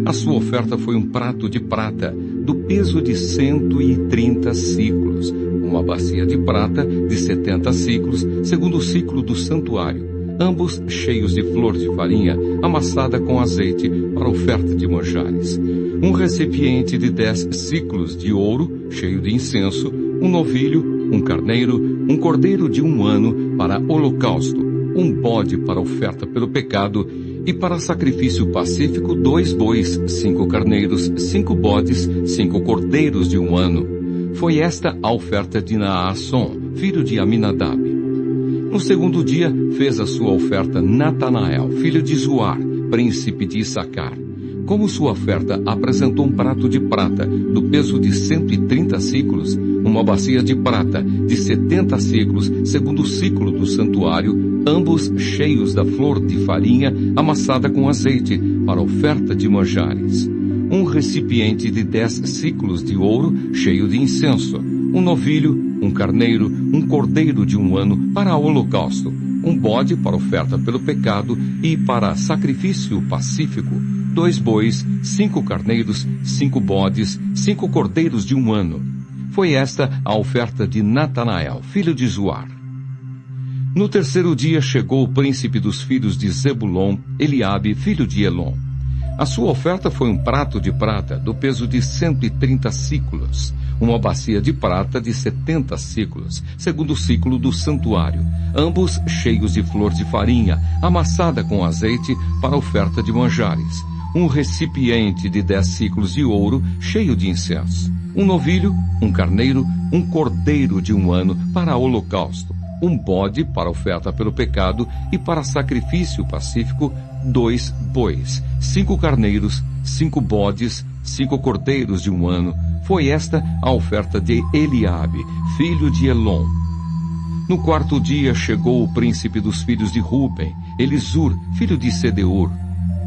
A sua oferta foi um prato de prata, do peso de 130 siclos, uma bacia de prata de 70 siclos, segundo o ciclo do santuário, ambos cheios de flor de farinha, amassada com azeite, para oferta de manjares. Um recipiente de 10 siclos de ouro, cheio de incenso, um novilho, um carneiro, um cordeiro de 1 ano para holocausto, um bode para oferta pelo pecado, e para sacrifício pacífico 2 bois, 5 carneiros, 5 bodes, 5 cordeiros de 1 ano. Foi esta a oferta de Naasson, filho de Aminadab. No segundo dia, fez a sua oferta Natanael, filho de Zuar, príncipe de Issacar. Como sua oferta apresentou um prato de prata, do peso de 130 siclos, uma bacia de prata, de 70 siclos, segundo o ciclo do santuário, ambos cheios da flor de farinha, amassada com azeite, para oferta de manjares. Um recipiente de 10 siclos de ouro, cheio de incenso, um novilho, um carneiro, um cordeiro de 1 ano para holocausto, um bode para oferta pelo pecado e para sacrifício pacífico, 2 bois, 5 carneiros, 5 bodes, 5 cordeiros de 1 ano. Foi esta a oferta de Natanael, filho de Zuar. No terceiro dia chegou o príncipe dos filhos de Zebulon, Eliabe, filho de Elon. A sua oferta foi um prato de prata, do peso de 130 siclos, uma bacia de prata de 70 siclos, segundo o ciclo do santuário, ambos cheios de flor de farinha, amassada com azeite, para oferta de manjares. Um recipiente de 10 siclos de ouro, cheio de incenso. Um novilho, um carneiro, um cordeiro de 1 ano, para holocausto. Um bode para oferta pelo pecado e para sacrifício pacífico, 2 bois, 5 carneiros, 5 bodes, 5 cordeiros de 1 ano. Foi esta a oferta de Eliabe, filho de Elon. No quarto dia chegou o príncipe dos filhos de Ruben, Elisur, filho de Sedeur.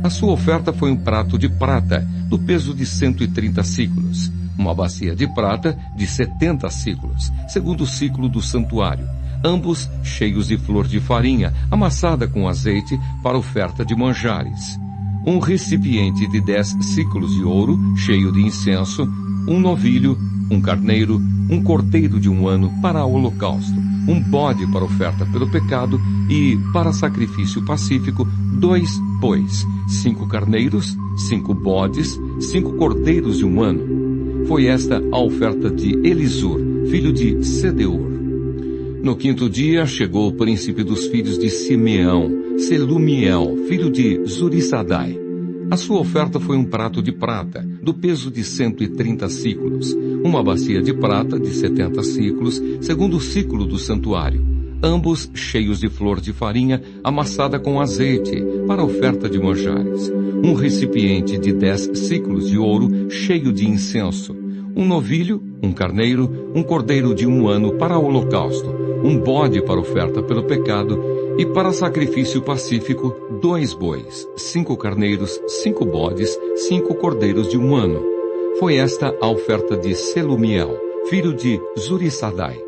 A sua oferta foi um prato de prata, do peso de 130 siclos, uma bacia de prata de 70 siclos, segundo o ciclo do santuário, ambos cheios de flor de farinha, amassada com azeite, para oferta de manjares. Um recipiente de 10 siclos de ouro, cheio de incenso, um novilho, um carneiro, um cordeiro de 1 ano para holocausto, um bode para oferta pelo pecado e, para sacrifício pacífico, 2 bois, 5 carneiros, 5 bodes, 5 cordeiros de 1 ano. Foi esta a oferta de Elisur, filho de Sedeur. No 5º dia chegou o príncipe dos filhos de Simeão, Selumiel, filho de Zurissadai. A sua oferta foi um prato de prata, do peso de 130 siclos, uma bacia de prata de 70 siclos, segundo o ciclo do santuário, ambos cheios de flor de farinha amassada com azeite, para oferta de manjares, um recipiente de 10 siclos de ouro cheio de incenso, um novilho, um carneiro, um cordeiro de 1 ano para holocausto, um bode para oferta pelo pecado e para sacrifício pacífico, 2 bois, 5 carneiros, 5 bodes, 5 cordeiros de 1 ano. Foi esta a oferta de Selumiel, filho de Zurissadai.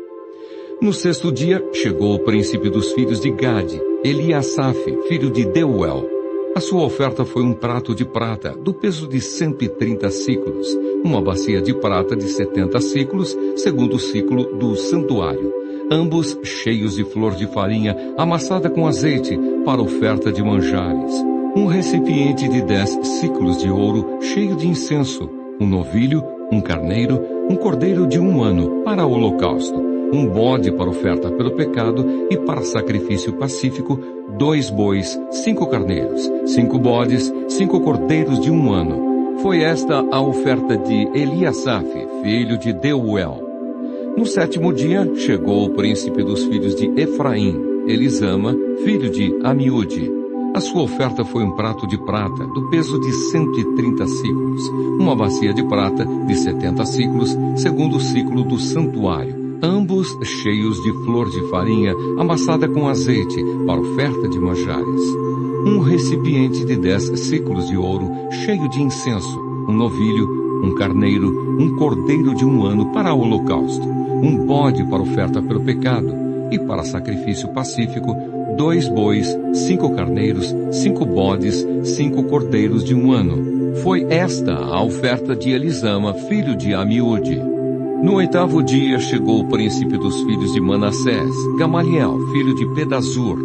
No 6º dia chegou o príncipe dos filhos de Gade, Eliasaf, filho de Deuel. A sua oferta foi um prato de prata, do peso de 130 siclos, uma bacia de prata de 70 siclos, segundo o ciclo do santuário, ambos cheios de flor de farinha amassada com azeite para oferta de manjares, um recipiente de 10 siclos de ouro cheio de incenso, um novilho, um carneiro, um cordeiro de 1 ano para holocausto, um bode para oferta pelo pecado e para sacrifício pacífico, 2 bois, 5 carneiros, 5 bodes, 5 cordeiros de 1 ano. Foi esta a oferta de Eliasaf, filho de Deuel. No 7º dia chegou o príncipe dos filhos de Efraim, Elisama, filho de Amiúde. A sua oferta foi um prato de prata, do peso de 130 siclos, uma bacia de prata de 70 siclos, segundo o ciclo do santuário, ambos cheios de flor de farinha amassada com azeite para oferta de manjares, um recipiente de 10 siclos de ouro cheio de incenso, um novilho, um carneiro, um cordeiro de 1 ano para holocausto, um bode para oferta pelo pecado e para sacrifício pacífico, 2 bois, 5 carneiros, 5 bodes, 5 cordeiros de 1 ano. Foi esta a oferta de Elisama, filho de Amiúde. No 8º dia chegou o príncipe dos filhos de Manassés, Gamaliel, filho de Pedazur.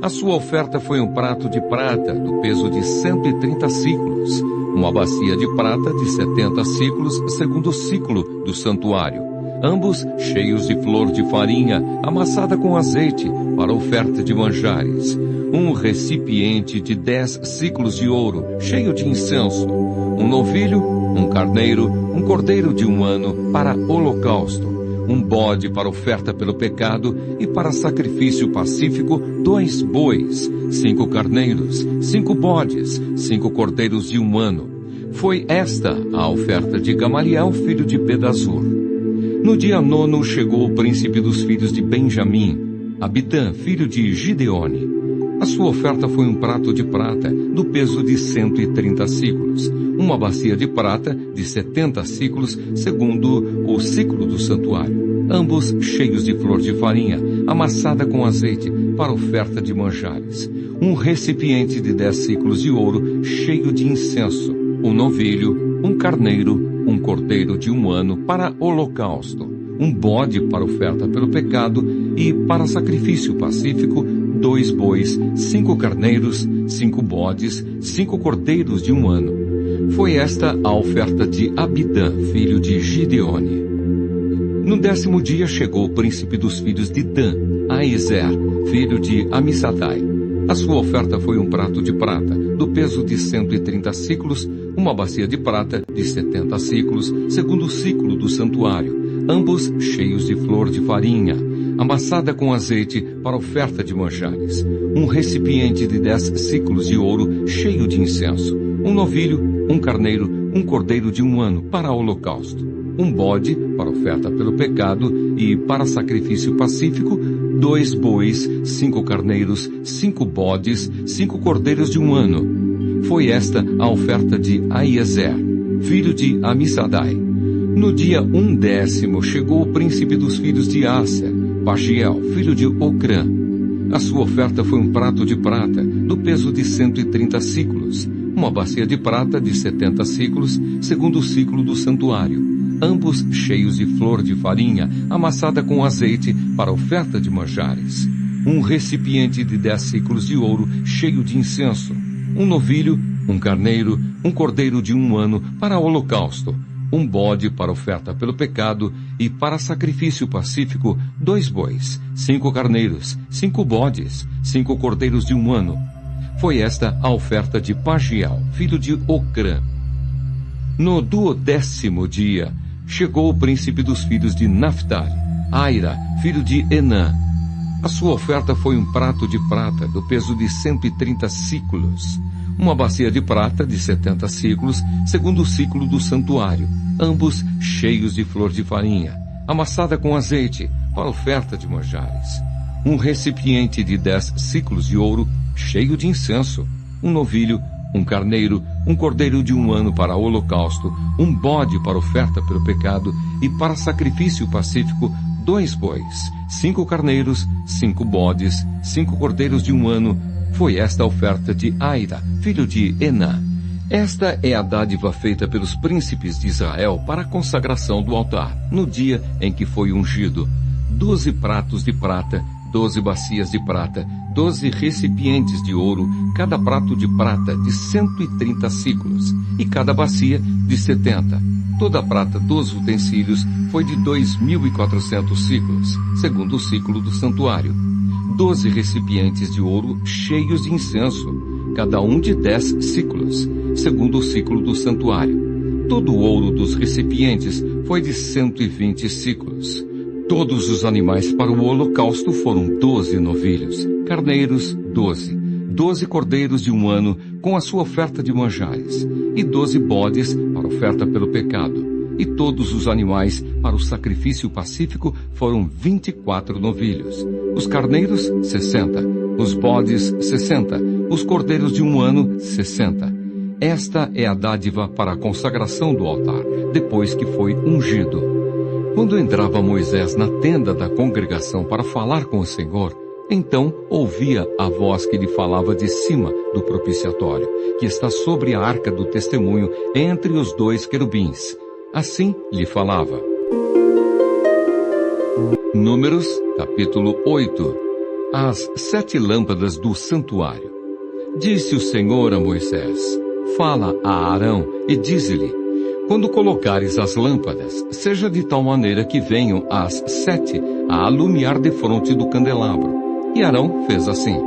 A sua oferta foi um prato de prata, do peso de 130 siclos, uma bacia de prata de 70 siclos, segundo o ciclo do santuário, ambos cheios de flor de farinha amassada com azeite para oferta de manjares, um recipiente de 10 siclos de ouro cheio de incenso, um novilho, um carneiro, um cordeiro de 1 ano para holocausto, um bode para oferta pelo pecado e para sacrifício pacífico, 2 bois, 5 carneiros, 5 bodes, 5 cordeiros de 1 ano. Foi esta a oferta de Gamaliel, filho de Pedazur. No dia 9º chegou o príncipe dos filhos de Benjamim, Abidã, filho de Gideone. A sua oferta foi um prato de prata, do peso de 130 siclos, uma bacia de prata de 70 siclos, segundo o ciclo do santuário, ambos cheios de flor de farinha, amassada com azeite, para oferta de manjares, um recipiente de 10 siclos de ouro, cheio de incenso, um novilho, um carneiro, um cordeiro de 1 ano para holocausto, um bode para oferta pelo pecado e para sacrifício pacífico, 2 bois, 5 carneiros, 5 bodes, 5 cordeiros de 1 ano. Foi esta a oferta de Abidã, filho de Gideone. No 10º dia chegou o príncipe dos filhos de Dan, Aezer, filho de Amissadai. A sua oferta foi um prato de prata, do peso de 130 siclos, uma bacia de prata de 70 siclos, segundo o ciclo do santuário, ambos cheios de flor de farinha, amassada com azeite para oferta de manjares, um recipiente de 10 siclos de ouro cheio de incenso, um novilho, um carneiro, um cordeiro de 1 ano para holocausto, um bode para oferta pelo pecado e para sacrifício pacífico, 2 bois, 5 carneiros, 5 bodes, 5 cordeiros de 1 ano. Foi esta a oferta de Aiezer, filho de Amissadai. No dia 10º chegou o príncipe dos filhos de Aser, Pagiel, filho de Ocrã. A sua oferta foi um prato de prata, do peso de 130 siclos, uma bacia de prata de 70 siclos, segundo o ciclo do santuário, ambos cheios de flor de farinha, amassada com azeite, para oferta de manjares. Um recipiente de 10 siclos de ouro, cheio de incenso. Um novilho, um carneiro, um cordeiro de 1 ano, para holocausto. Um bode para oferta pelo pecado, e para sacrifício pacífico, 2 bois, 5 carneiros, 5 bodes, 5 cordeiros de 1 ano. Foi esta a oferta de Pagiel, filho de Ocrã. No 12º dia, chegou o príncipe dos filhos de Naphtali, Aira, filho de Enã. A sua oferta foi um prato de prata, do peso de 130 siclos, uma bacia de prata de 70 siclos, segundo o ciclo do santuário, ambos cheios de flor de farinha, amassada com azeite, para oferta de manjares. Um recipiente de 10 siclos de ouro, cheio de incenso. Um novilho, um carneiro, um cordeiro de 1 ano para holocausto, um bode para oferta pelo pecado, e para sacrifício pacífico, 2 bois, 5 carneiros, 5 bodes, 5 cordeiros de 1 ano. Foi esta a oferta de Aira, filho de Enã. Esta é a dádiva feita pelos príncipes de Israel para a consagração do altar, no dia em que foi ungido: 12 pratos de prata, 12 bacias de prata, 12 recipientes de ouro, cada prato de prata de 130 siclos, e cada bacia de 70. Toda a prata dos utensílios foi de 2.400 siclos, segundo o ciclo do santuário. 12 recipientes de ouro cheios de incenso, cada um de 10 siclos, segundo o ciclo do santuário. Todo o ouro dos recipientes foi de 120 siclos. Todos os animais para o holocausto foram 12 novilhos, carneiros 12, 12 cordeiros de 1 ano, com a sua oferta de manjares, e 12 bodes para oferta pelo pecado. E todos os animais para o sacrifício pacífico foram 24 novilhos. Os carneiros, 60. Os bodes, 60. Os cordeiros de 1 ano, 60. Esta é a dádiva para a consagração do altar, depois que foi ungido. Quando entrava Moisés na tenda da congregação para falar com o Senhor, então ouvia a voz que lhe falava de cima do propiciatório, que está sobre a arca do testemunho, entre os 2 querubins. Assim lhe falava. Números, capítulo 8. As 7 lâmpadas do santuário. Disse o Senhor a Moisés: fala a Arão e dize-lhe: quando colocares as lâmpadas, seja de tal maneira que venham as 7 a alumiar defronte do candelabro. E Arão fez assim.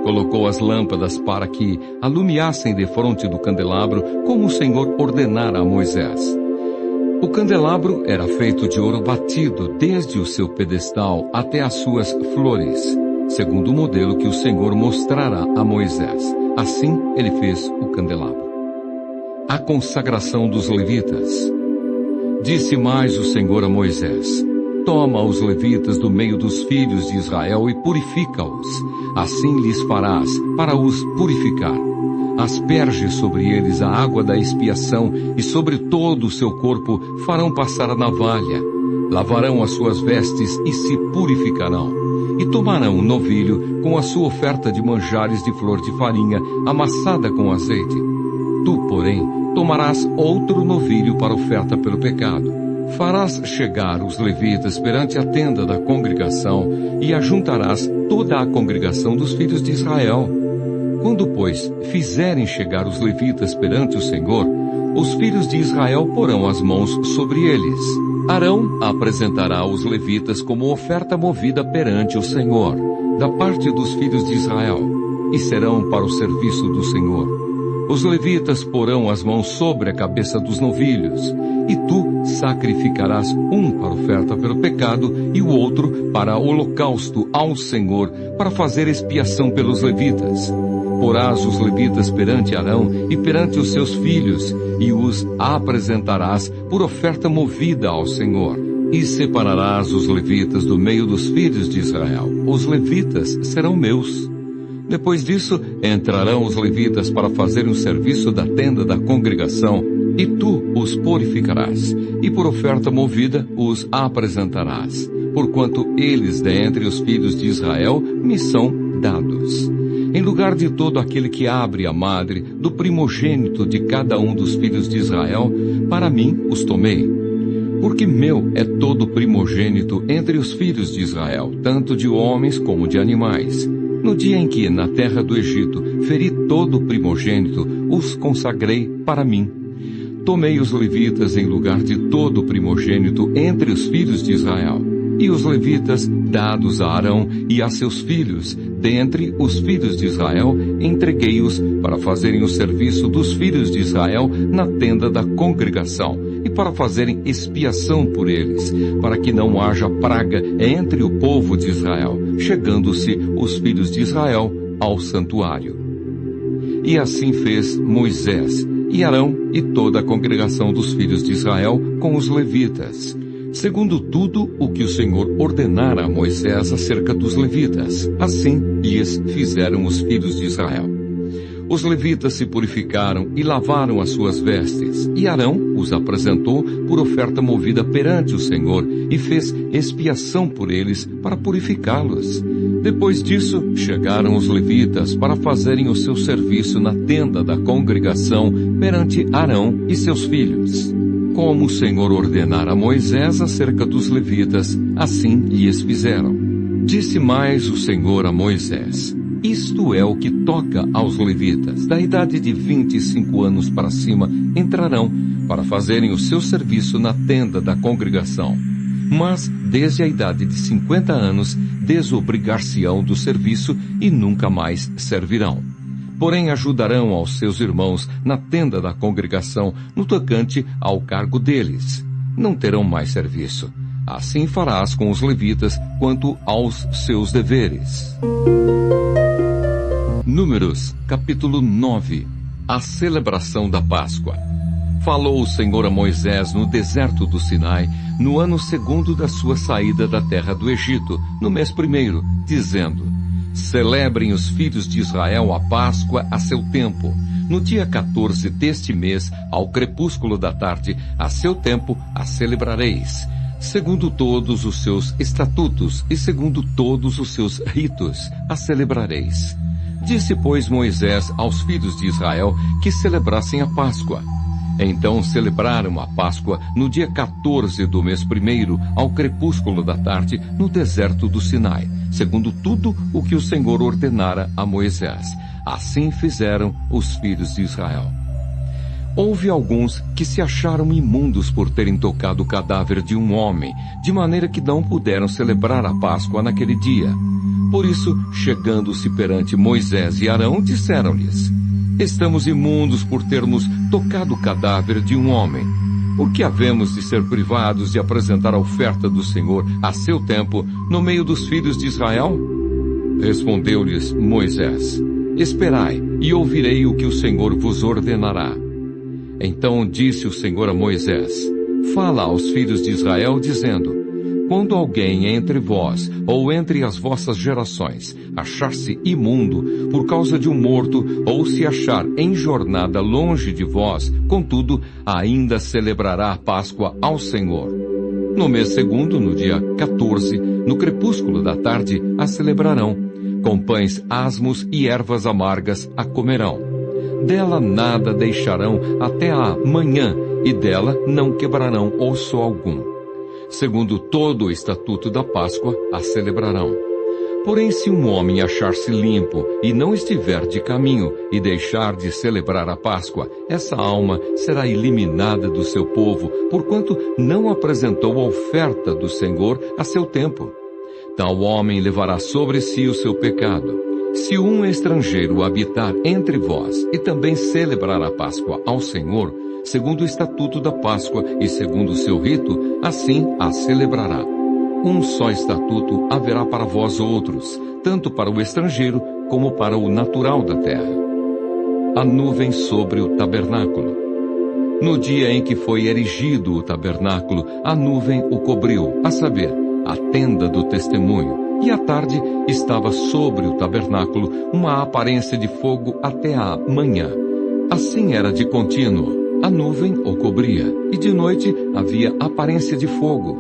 Colocou as lâmpadas para que alumiassem defronte do candelabro, como o Senhor ordenara a Moisés. O candelabro era feito de ouro batido desde o seu pedestal até as suas flores, segundo o modelo que o Senhor mostrara a Moisés. Assim ele fez o candelabro. A consagração dos levitas. Disse mais o Senhor a Moisés: toma os levitas do meio dos filhos de Israel e purifica-os. Assim lhes farás para os purificar. Asperge sobre eles a água da expiação, e sobre todo o seu corpo farão passar a navalha. Lavarão as suas vestes e se purificarão. E tomarão um novilho com a sua oferta de manjares de flor de farinha, amassada com azeite. Tu, porém, tomarás outro novilho para oferta pelo pecado. Farás chegar os levitas perante a tenda da congregação, e ajuntarás toda a congregação dos filhos de Israel. Quando, pois, fizerem chegar os levitas perante o Senhor, os filhos de Israel porão as mãos sobre eles. Arão apresentará os levitas como oferta movida perante o Senhor, da parte dos filhos de Israel, e serão para o serviço do Senhor. Os levitas porão as mãos sobre a cabeça dos novilhos, e tu sacrificarás um para oferta pelo pecado e o outro para holocausto ao Senhor, para fazer expiação pelos levitas. Porás os levitas perante Arão e perante os seus filhos, e os apresentarás por oferta movida ao Senhor. E separarás os levitas do meio dos filhos de Israel. Os levitas serão meus. Depois disso, entrarão os levitas para fazerem o serviço da tenda da congregação, e tu os purificarás, e por oferta movida os apresentarás, porquanto eles dentre os filhos de Israel me são dados. Em lugar de todo aquele que abre a madre, do primogênito de cada um dos filhos de Israel, para mim os tomei. Porque meu é todo primogênito entre os filhos de Israel, tanto de homens como de animais. No dia em que, na terra do Egito, feri todo primogênito, os consagrei para mim. Tomei os levitas em lugar de todo primogênito entre os filhos de Israel. E os levitas, dados a Arão e a seus filhos, dentre os filhos de Israel, entreguei-os para fazerem o serviço dos filhos de Israel na tenda da congregação, e para fazerem expiação por eles, para que não haja praga entre o povo de Israel, chegando-se os filhos de Israel ao santuário. E assim fez Moisés, e Arão e toda a congregação dos filhos de Israel com os levitas, segundo tudo o que o Senhor ordenara a Moisés acerca dos levitas. Assim lhes fizeram os filhos de Israel. Os levitas se purificaram e lavaram as suas vestes, e Arão os apresentou por oferta movida perante o Senhor, e fez expiação por eles para purificá-los. Depois disso, chegaram os levitas para fazerem o seu serviço na tenda da congregação perante Arão e seus filhos. Como o Senhor ordenara a Moisés acerca dos levitas, assim lhes fizeram. Disse mais o Senhor a Moisés: isto é o que toca aos levitas, da idade de 25 anos para cima, entrarão para fazerem o seu serviço na tenda da congregação. Mas, desde a idade de 50 anos, desobrigar-se-ão do serviço e nunca mais servirão. Porém ajudarão aos seus irmãos na tenda da congregação, no tocante ao cargo deles. Não terão mais serviço. Assim farás com os levitas quanto aos seus deveres. Números, capítulo 9. A celebração da Páscoa. Falou o Senhor a Moisés no deserto do Sinai, no ano 2º da sua saída da terra do Egito, no mês 1º, dizendo: celebrem os filhos de Israel a Páscoa a seu tempo. No dia 14 deste mês, ao crepúsculo da tarde, a seu tempo a celebrareis, segundo todos os seus estatutos e segundo todos os seus ritos a celebrareis. Disse, pois, Moisés aos filhos de Israel que celebrassem a Páscoa. Então celebraram a Páscoa no dia 14 do mês 1º, ao crepúsculo da tarde, no deserto do Sinai, segundo tudo o que o Senhor ordenara a Moisés. Assim fizeram os filhos de Israel. Houve alguns que se acharam imundos por terem tocado o cadáver de um homem, de maneira que não puderam celebrar a Páscoa naquele dia. Por isso, chegando-se perante Moisés e Arão, disseram-lhes: estamos imundos por termos tocado o cadáver de um homem. Por que havemos de ser privados de apresentar a oferta do Senhor a seu tempo no meio dos filhos de Israel? Respondeu-lhes Moisés: esperai, e ouvirei o que o Senhor vos ordenará. Então disse o Senhor a Moisés: fala aos filhos de Israel, dizendo: quando alguém entre vós, ou entre as vossas gerações, achar-se imundo por causa de um morto, ou se achar em jornada longe de vós, contudo, ainda celebrará a Páscoa ao Senhor. No mês 2º, no dia 14, no crepúsculo da tarde, a celebrarão. Com pães asmos e ervas amargas a comerão. Dela nada deixarão até a manhã, e dela não quebrarão osso algum. Segundo todo o estatuto da Páscoa, a celebrarão. Porém, se um homem achar-se limpo e não estiver de caminho e deixar de celebrar a Páscoa, essa alma será eliminada do seu povo, porquanto não apresentou a oferta do Senhor a seu tempo. Tal homem levará sobre si o seu pecado. Se um estrangeiro habitar entre vós e também celebrar a Páscoa ao Senhor, segundo o estatuto da Páscoa e segundo o seu rito, assim a celebrará. Um só estatuto haverá para vós outros, tanto para o estrangeiro como para o natural da terra. A nuvem sobre o tabernáculo. No dia em que foi erigido o tabernáculo, a nuvem o cobriu, a saber, a tenda do testemunho, e à tarde estava sobre o tabernáculo uma aparência de fogo até a manhã. Assim era de contínuo. A nuvem o cobria, e de noite havia aparência de fogo.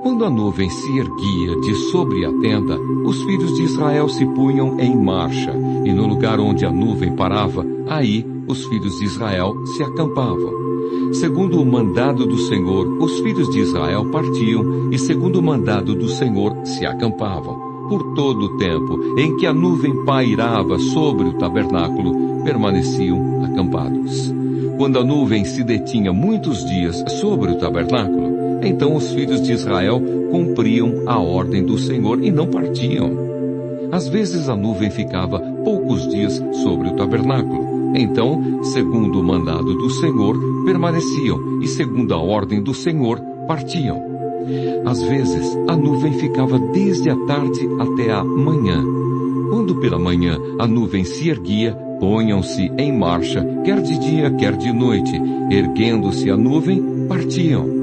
Quando a nuvem se erguia de sobre a tenda, os filhos de Israel se punham em marcha, e no lugar onde a nuvem parava, aí os filhos de Israel se acampavam. Segundo o mandado do Senhor, os filhos de Israel partiam, e segundo o mandado do Senhor se acampavam. Por todo o tempo em que a nuvem pairava sobre o tabernáculo, permaneciam acampados. Quando a nuvem se detinha muitos dias sobre o tabernáculo, então os filhos de Israel cumpriam a ordem do Senhor e não partiam. Às vezes a nuvem ficava poucos dias sobre o tabernáculo. Então, segundo o mandado do Senhor, permaneciam, e segundo a ordem do Senhor, partiam. Às vezes, a nuvem ficava desde a tarde até a manhã. Quando pela manhã a nuvem se erguia, ponham-se em marcha, quer de dia, quer de noite. Erguendo-se a nuvem, partiam.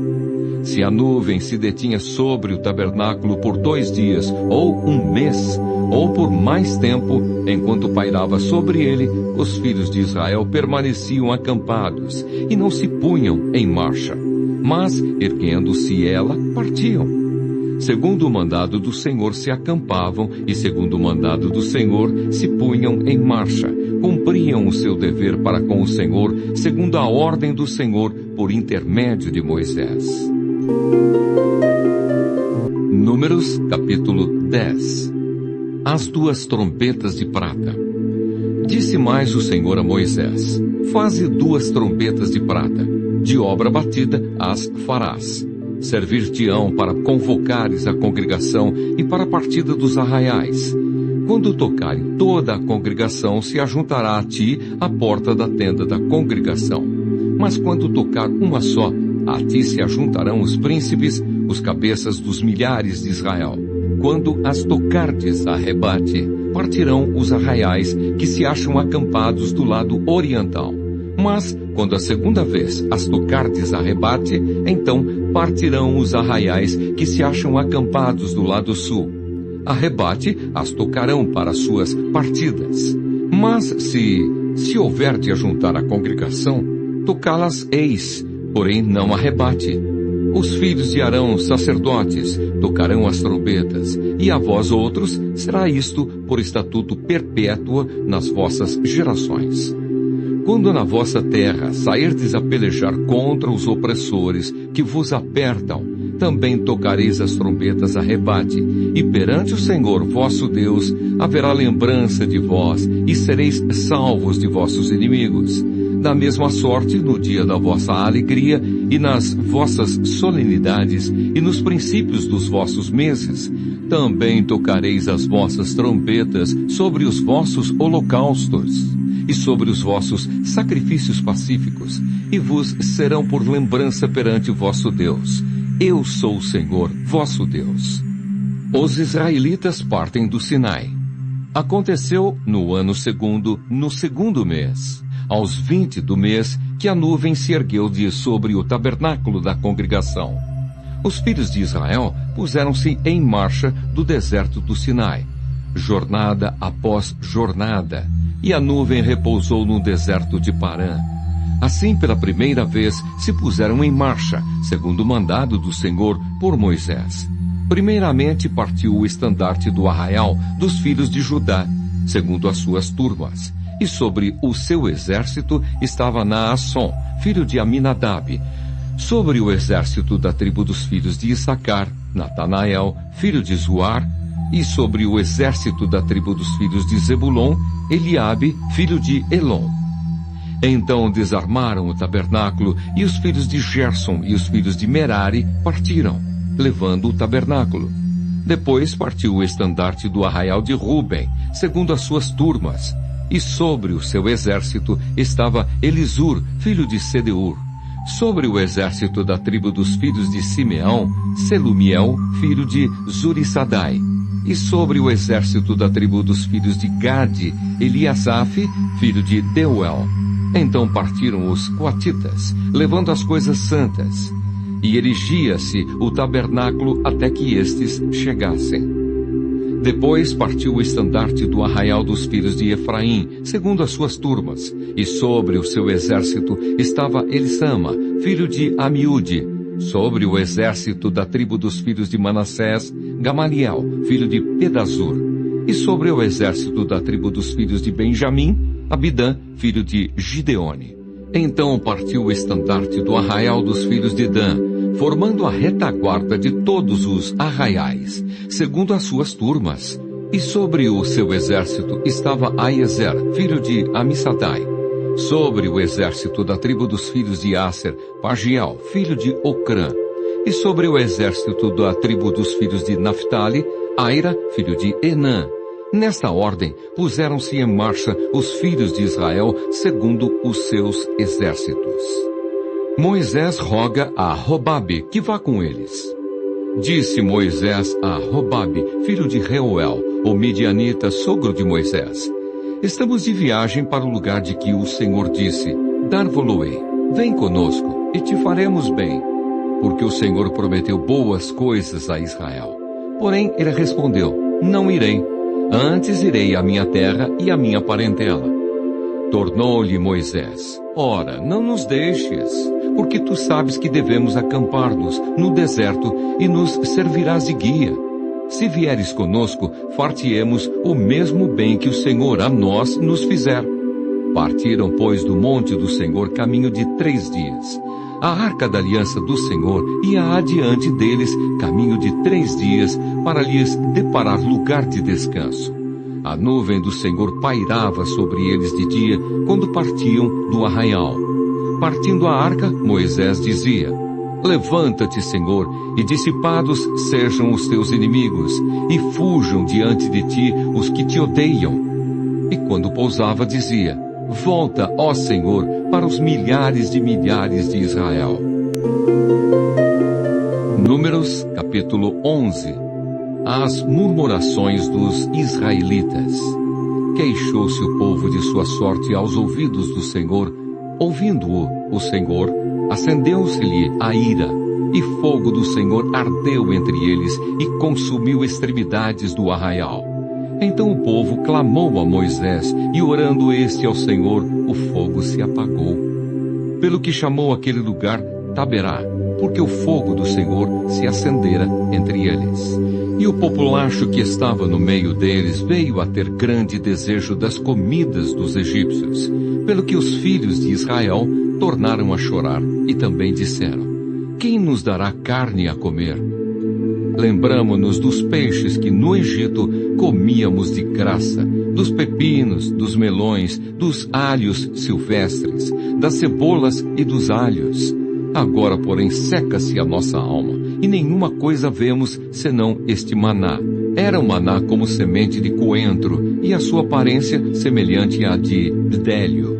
Se a nuvem se detinha sobre o tabernáculo por 2 dias, ou 1 mês, ou por mais tempo, enquanto pairava sobre ele, os filhos de Israel permaneciam acampados, e não se punham em marcha. Mas, erguendo-se ela, partiam. Segundo o mandado do Senhor se acampavam, e segundo o mandado do Senhor se punham em marcha. Cumpriam o seu dever para com o Senhor, segundo a ordem do Senhor, por intermédio de Moisés. Números, capítulo 10. As 2 trombetas de prata. Disse mais o Senhor a Moisés: Faze 2 trombetas de prata, de obra batida as farás. Servir-te-ão para convocares a congregação e para a partida dos arraiais. Quando tocarem, toda a congregação se ajuntará a ti à porta da tenda da congregação. Mas quando tocar uma só, a ti se ajuntarão os príncipes, os cabeças dos milhares de Israel. Quando as tocardes a rebate, partirão os arraiais que se acham acampados do lado oriental. Mas, quando a segunda vez as tocardes a rebate, então partirão os arraiais que se acham acampados do lado sul. A rebate as tocarão para suas partidas. Mas se houver de ajuntar a congregação, tocá-las eis, porém não a rebate. Os filhos de Arão, sacerdotes, tocarão as trombetas, e a vós outros será isto por estatuto perpétuo nas vossas gerações. Quando na vossa terra sairdes a pelejar contra os opressores que vos apertam, também tocareis as trombetas a rebate, e perante o Senhor vosso Deus haverá lembrança de vós, e sereis salvos de vossos inimigos. Da mesma sorte, no dia da vossa alegria, e nas vossas solenidades, e nos princípios dos vossos meses, também tocareis as vossas trombetas sobre os vossos holocaustos, e sobre os vossos sacrifícios pacíficos, e vos serão por lembrança perante vosso Deus. Eu sou o Senhor, vosso Deus. Os israelitas partem do Sinai. Aconteceu no ano segundo, no 2º mês, aos 20 do mês, que a nuvem se ergueu de sobre o tabernáculo da congregação. Os filhos de Israel puseram-se em marcha do deserto do Sinai, jornada após jornada, e a nuvem repousou no deserto de Parã. Assim, pela primeira vez, se puseram em marcha, segundo o mandado do Senhor por Moisés. Primeiramente partiu o estandarte do arraial dos filhos de Judá, segundo as suas turmas. E sobre o seu exército estava Naasson, filho de Aminadab. Sobre o exército da tribo dos filhos de Issacar, Natanael, filho de Zuar. E sobre o exército da tribo dos filhos de Zebulon, Eliabe, filho de Elon. Então desarmaram o tabernáculo, e os filhos de Gerson e os filhos de Merari partiram, levando o tabernáculo. Depois partiu o estandarte do arraial de Ruben, segundo as suas turmas, e sobre o seu exército estava Elisur, filho de Sedeur. Sobre o exército da tribo dos filhos de Simeão, Selumiel, filho de Zurissadai. E sobre o exército da tribo dos filhos de Gade, Eliasaf, filho de Deuel. Então partiram os coatitas, levando as coisas santas. E erigia-se o tabernáculo até que estes chegassem. Depois partiu o estandarte do arraial dos filhos de Efraim, segundo as suas turmas. E sobre o seu exército estava Elisama, filho de Amiúde. Sobre o exército da tribo dos filhos de Manassés, Gamaliel, filho de Pedazur. E sobre o exército da tribo dos filhos de Benjamim, Abidã, filho de Gideone. Então partiu o estandarte do arraial dos filhos de Dan, formando a retaguarda de todos os arraiais, segundo as suas turmas. E sobre o seu exército estava Aiezer, filho de Amissadai. Sobre o exército da tribo dos filhos de Aser, Pagiel, filho de Ocrã. E sobre o exército da tribo dos filhos de Naphtali, Aira, filho de Enã. Nesta ordem, puseram-se em marcha os filhos de Israel segundo os seus exércitos. Moisés roga a Robabe que vá com eles. Disse Moisés a Robabe, filho de Reuel, o midianita, sogro de Moisés: estamos de viagem para o lugar de que o Senhor disse: dar-vo-lo-ei, vem conosco, e te faremos bem. Porque o Senhor prometeu boas coisas a Israel. Porém, ele respondeu: não irei. Antes irei à minha terra e à minha parentela. Tornou-lhe Moisés: ora, não nos deixes, porque tu sabes que devemos acampar-nos no deserto e nos servirás de guia. Se vieres conosco, far-te-emos o mesmo bem que o Senhor a nós nos fizer. Partiram, pois, do monte do Senhor caminho de 3 dias. A arca da aliança do Senhor ia adiante deles caminho de 3 dias para lhes deparar lugar de descanso. A nuvem do Senhor pairava sobre eles de dia quando partiam do arraial. Partindo a arca, Moisés dizia: levanta-te, Senhor, e dissipados sejam os teus inimigos, e fujam diante de ti os que te odeiam. E quando pousava, dizia: volta, ó Senhor, para os milhares de Israel. Números, capítulo 11. As murmurações dos israelitas. Queixou-se o povo de sua sorte aos ouvidos do Senhor. Ouvindo-o, o Senhor, acendeu-se-lhe a ira, e fogo do Senhor ardeu entre eles e consumiu extremidades do arraial. Então o povo clamou a Moisés, e orando este ao Senhor, o fogo se apagou. Pelo que chamou aquele lugar Taberá, porque o fogo do Senhor se acendera entre eles. E o populacho que estava no meio deles veio a ter grande desejo das comidas dos egípcios, pelo que os filhos de Israel tornaram a chorar e também disseram: quem nos dará carne a comer? Lembramo-nos dos peixes que no Egito comíamos de graça, dos pepinos, dos melões, dos alhos silvestres, das cebolas e dos alhos. Agora, porém, seca-se a nossa alma, e nenhuma coisa vemos senão este maná. Era um maná como semente de coentro, e a sua aparência semelhante à de bdélio.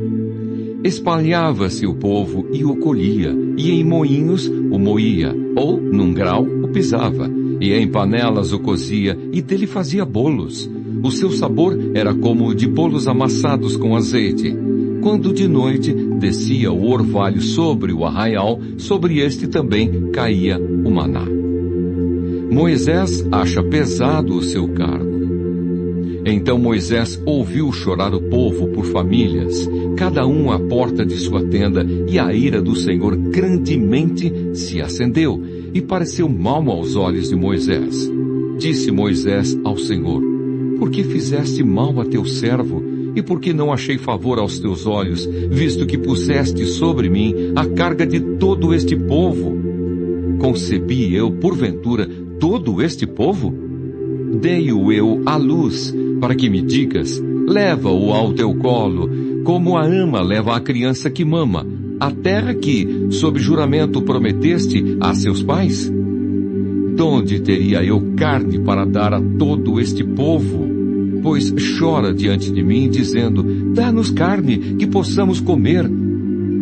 Espalhava-se o povo e o colhia, e em moinhos o moía, ou, num grau, o pisava, e em panelas o cozia, e dele fazia bolos. O seu sabor era como o de bolos amassados com azeite. Quando de noite descia o orvalho sobre o arraial, sobre este também caía o maná. Moisés acha pesado o seu cargo. Então Moisés ouviu chorar o povo por famílias, cada um à porta de sua tenda, e a ira do Senhor grandemente se acendeu, e pareceu mal aos olhos de Moisés. Disse Moisés ao Senhor: por que fizeste mal a teu servo? E por que não achei favor aos teus olhos, visto que puseste sobre mim a carga de todo este povo? Concebi eu, porventura, todo este povo? Dei-o eu à luz, para que me digas: leva-o ao teu colo, como a ama leva a criança que mama, a terra que, sob juramento, prometeste a seus pais? Donde teria eu carne para dar a todo este povo? Pois chora diante de mim, dizendo: dá-nos carne, que possamos comer.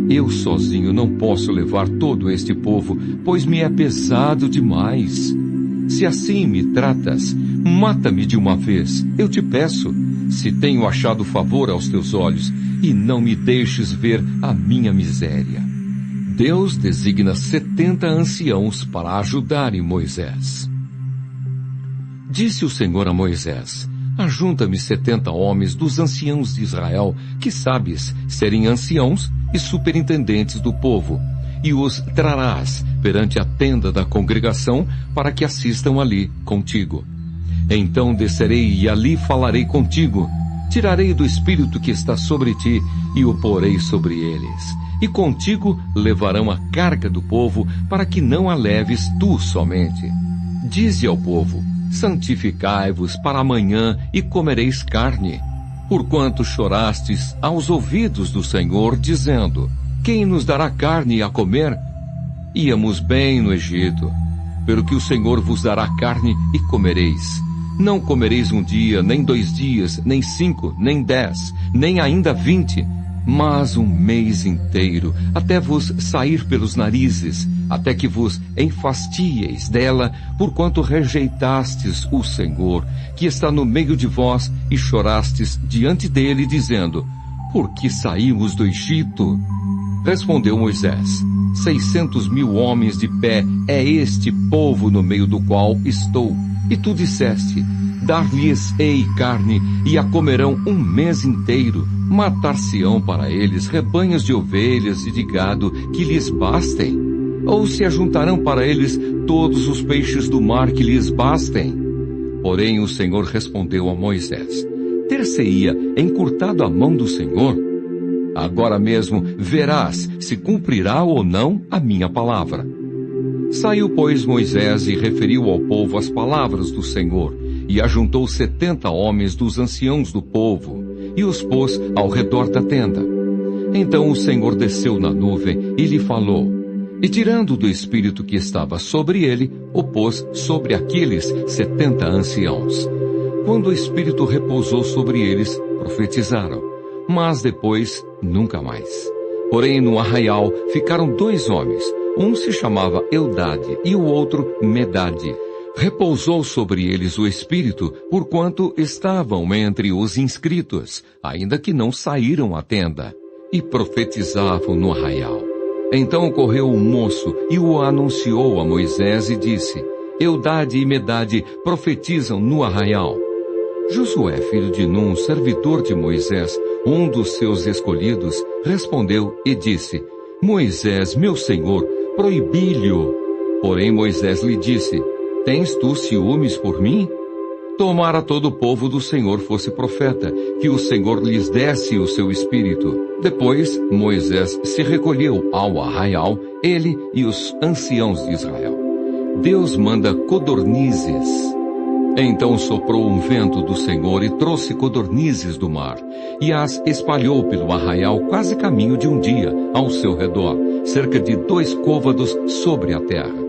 Eu sozinho não posso levar todo este povo, pois me é pesado demais. Se assim me tratas, mata-me de uma vez, eu te peço, se tenho achado favor aos teus olhos, e não me deixes ver a minha miséria. Deus designa 70 anciãos para ajudarem Moisés. Disse o Senhor a Moisés: ajunta-me 70 homens dos anciãos de Israel, que sabes serem anciãos e superintendentes do povo, e os trarás perante a tenda da congregação para que assistam ali contigo. Então descerei e ali falarei contigo. Tirarei do espírito que está sobre ti e o porei sobre eles. E contigo levarão a carga do povo, para que não a leves tu somente. Dize ao povo: santificai-vos para amanhã e comereis carne. Porquanto chorastes aos ouvidos do Senhor, dizendo: quem nos dará carne a comer? Íamos bem no Egito. Pelo que o Senhor vos dará carne e comereis. Não comereis 1 dia, nem 2 dias, nem 5, nem 10, nem ainda 20, mas 1 mês inteiro, até vos sair pelos narizes, até que vos enfastieis dela, porquanto rejeitastes o Senhor, que está no meio de vós, e chorastes diante dele, dizendo: por que saímos do Egito? Respondeu Moisés: 600.000 homens de pé é este povo no meio do qual estou. E tu disseste: dar-lhes-ei carne, e a comerão 1 mês inteiro. Matar-se-ão para eles rebanhos de ovelhas e de gado que lhes bastem? Ou se ajuntarão para eles todos os peixes do mar que lhes bastem? Porém o Senhor respondeu a Moisés: ter-se-ia encurtado a mão do Senhor? Agora mesmo verás se cumprirá ou não a minha palavra. Saiu, pois, Moisés e referiu ao povo as palavras do Senhor, e ajuntou 70 homens dos anciãos do povo, e os pôs ao redor da tenda. Então o Senhor desceu na nuvem e lhe falou, e tirando do espírito que estava sobre ele, o pôs sobre aqueles 70 anciãos. Quando o espírito repousou sobre eles, profetizaram, mas depois nunca mais. Porém no arraial ficaram 2 homens, um se chamava Eldade e o outro Medade. Repousou sobre eles o Espírito, porquanto estavam entre os inscritos, ainda que não saíram à tenda, e profetizavam no arraial. Então correu um moço e o anunciou a Moisés e disse: Eldade e Medade profetizam no arraial. Josué, filho de Num, servidor de Moisés, um dos seus escolhidos, respondeu e disse: Moisés, meu senhor, proibi-lhe. Porém Moisés lhe disse: tens tu ciúmes por mim? Tomara todo o povo do Senhor fosse profeta, que o Senhor lhes desse o seu espírito. Depois Moisés se recolheu ao arraial, ele e os anciãos de Israel. Deus manda codornizes. Então soprou um vento do Senhor e trouxe codornizes do mar, e as espalhou pelo arraial quase caminho de 1 dia ao seu redor, cerca de 2 côvados sobre a terra.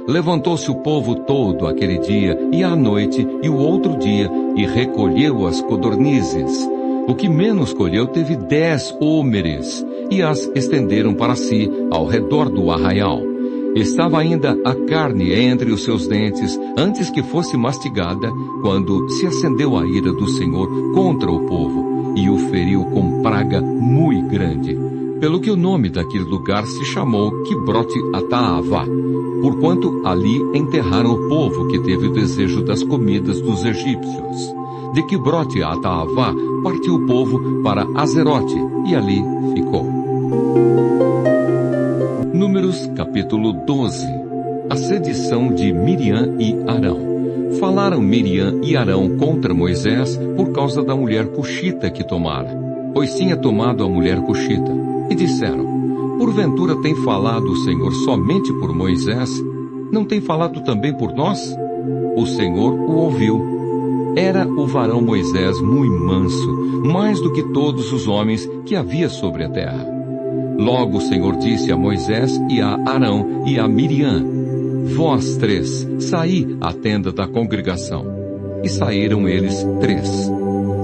Levantou-se o povo todo aquele dia e à noite e o outro dia, e recolheu as codornizes. O que menos colheu teve 10 hómeres, e as estenderam para si ao redor do arraial. Estava ainda a carne entre os seus dentes, antes que fosse mastigada, quando se acendeu a ira do Senhor contra o povo, e o feriu com praga muito grande. Pelo que o nome daquele lugar se chamou Quibrote Ataavá, porquanto ali enterraram o povo que teve o desejo das comidas dos egípcios. De Quibrote Ataavá partiu o povo para Azerote, e ali ficou. Números capítulo 12. A sedição de Miriam e Arão. Falaram Miriam e Arão contra Moisés por causa da mulher cuxita que tomara, pois tinha tomado a mulher cuxita. E disseram: porventura tem falado o Senhor somente por Moisés? Não tem falado também por nós? O Senhor o ouviu. Era o varão Moisés muito manso, mais do que todos os homens que havia sobre a terra. Logo o Senhor disse a Moisés e a Arão e a Miriam: vós 3, saí à tenda da congregação. E saíram eles 3.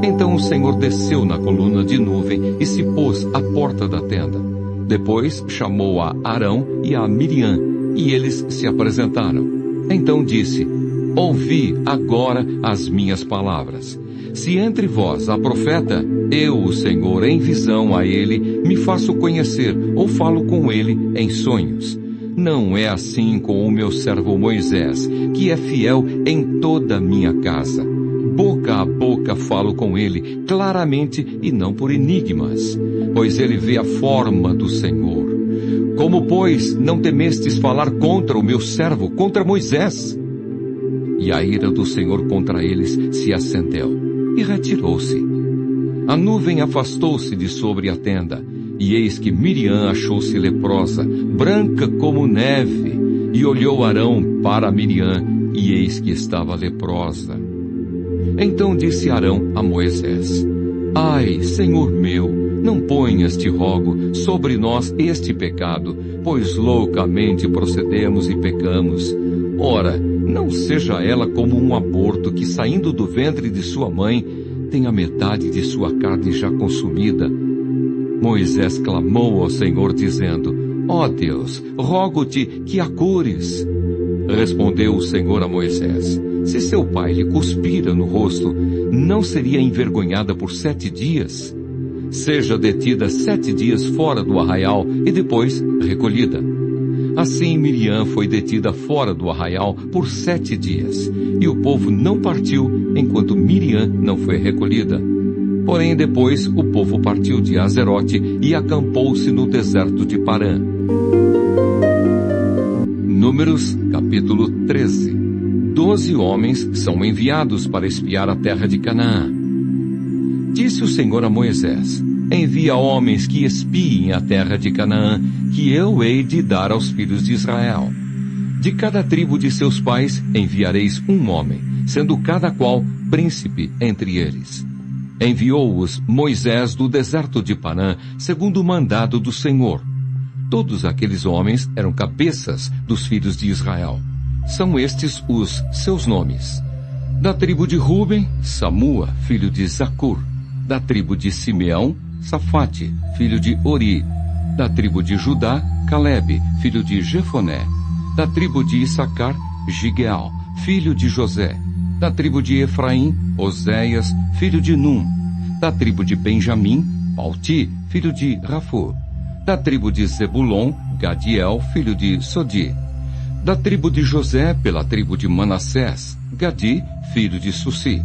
Então o Senhor desceu na coluna de nuvem e se pôs à porta da tenda. Depois chamou a Arão e a Miriam, e eles se apresentaram. Então disse: ouvi agora as minhas palavras. Se entre vós há profeta, eu, o Senhor, em visão a ele, me faço conhecer, ou falo com ele em sonhos. Não é assim com o meu servo Moisés, que é fiel em toda a minha casa. Boca a boca falo com ele, claramente e não por enigmas, pois ele vê a forma do Senhor. Como, pois, não temestes falar contra o meu servo, contra Moisés? E a ira do Senhor contra eles se acendeu, e retirou-se. A nuvem afastou-se de sobre a tenda, e eis que Miriam achou-se leprosa, branca como neve, e olhou Arão para Miriam, e eis que estava leprosa. Então disse Arão a Moisés: Ai, Senhor meu, não ponhas, te rogo, sobre nós este pecado, pois loucamente procedemos e pecamos. Ora, não seja ela como um aborto que, saindo do ventre de sua mãe, tem a metade de sua carne já consumida. Moisés clamou ao Senhor, dizendo: Ó Deus, rogo-te que a cures. Respondeu o Senhor a Moisés: Se seu pai lhe cuspira no rosto, não seria envergonhada por 7 dias? Seja detida 7 dias fora do arraial e depois recolhida. Assim Miriam foi detida fora do arraial por 7 dias, e o povo não partiu enquanto Miriam não foi recolhida. Porém depois o povo partiu de Azerote e acampou-se no deserto de Parã. Números, capítulo 13. 12 homens são enviados para espiar a terra de Canaã. Disse o Senhor a Moisés: Envia homens que espiem a terra de Canaã, que eu hei de dar aos filhos de Israel. De cada tribo de seus pais enviareis um homem, sendo cada qual príncipe entre eles. Enviou-os Moisés do deserto de Parã, segundo o mandado do Senhor. Todos aqueles homens eram cabeças dos filhos de Israel. São estes os seus nomes. Da tribo de Ruben, Samua, filho de Zacur. Da tribo de Simeão, Safate, filho de Ori. Da tribo de Judá, Calebe, filho de Jefoné. Da tribo de Issacar, Gigeal, filho de José. Da tribo de Efraim, Oséias, filho de Num. Da tribo de Benjamim, Palti, filho de Rafu. Da tribo de Zebulon, Gadiel, filho de Sodi. Da tribo de José, pela tribo de Manassés, Gadi, filho de Sussi.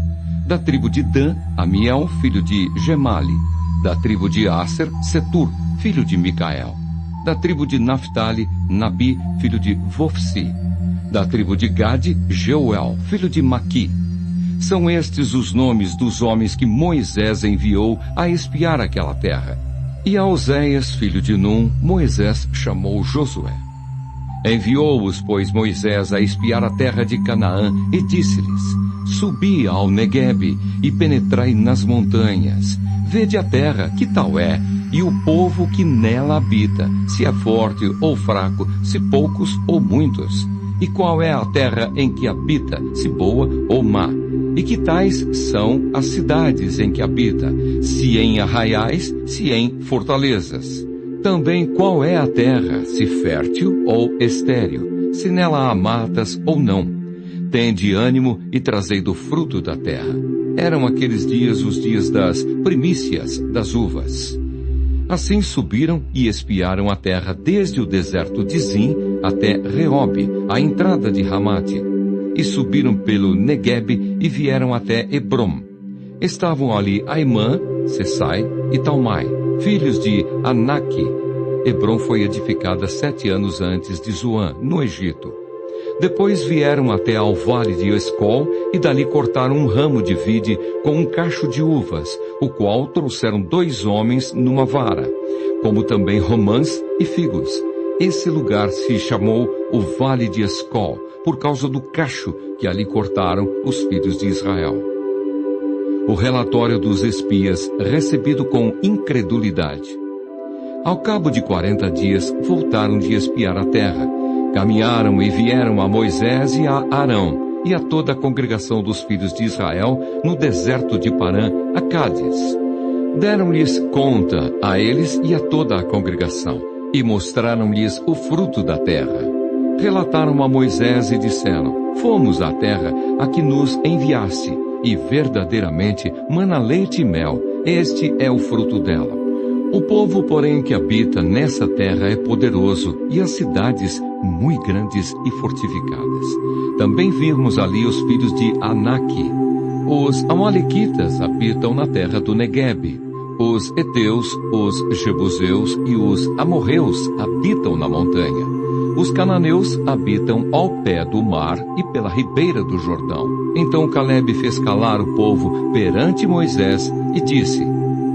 Da tribo de Dan, Amiel, filho de Gemali. Da tribo de Aser, Setur, filho de Micael. Da tribo de Naphtali, Nabi, filho de Vofsi. Da tribo de Gade, Jeuel, filho de Maqui. São estes os nomes dos homens que Moisés enviou a espiar aquela terra. E a Oséias, filho de Num, Moisés chamou Josué. Enviou-os, pois, Moisés a espiar a terra de Canaã, e disse-lhes: Subi ao Neguebe e penetrai nas montanhas. Vede a terra, que tal é, e o povo que nela habita, se é forte ou fraco, se poucos ou muitos. E qual é a terra em que habita, se boa ou má? E que tais são as cidades em que habita, se em arraiais, se em fortalezas? Também qual é a terra, se fértil ou estéril, se nela há matas ou não? Tende ânimo e trazei do fruto da terra. Eram aqueles dias os dias das primícias das uvas. Assim subiram e espiaram a terra desde o deserto de Zim até Reobe, a entrada de Ramate. E subiram pelo Neguebe e vieram até Hebrom. Estavam ali Aimã, Sessai e Talmai, filhos de Anaque. Hebrom foi edificada 7 anos antes de Zoan, no Egito. Depois vieram até ao vale de Escol e dali cortaram um ramo de vide com um cacho de uvas, o qual trouxeram 2 homens numa vara, como também romãs e figos. Esse lugar se chamou o Vale de Escol, por causa do cacho que ali cortaram os filhos de Israel. O relatório dos espias, recebido com incredulidade. Ao cabo de 40 dias, voltaram de espiar a terra. Caminharam e vieram a Moisés e a Arão, e a toda a congregação dos filhos de Israel, no deserto de Parã, a Cádiz. Deram-lhes conta a eles e a toda a congregação, e mostraram-lhes o fruto da terra. Relataram a Moisés e disseram: Fomos à terra a que nos enviaste, e verdadeiramente mana leite e mel, este é o fruto dela. O povo, porém, que habita nessa terra é poderoso, e as cidades muito grandes e fortificadas. Também vimos ali os filhos de Anaque. Os amalequitas habitam na terra do Neguebe. Os heteus, os jebuseus e os amorreus habitam na montanha. Os cananeus habitam ao pé do mar e pela ribeira do Jordão. Então Calebe fez calar o povo perante Moisés e disse: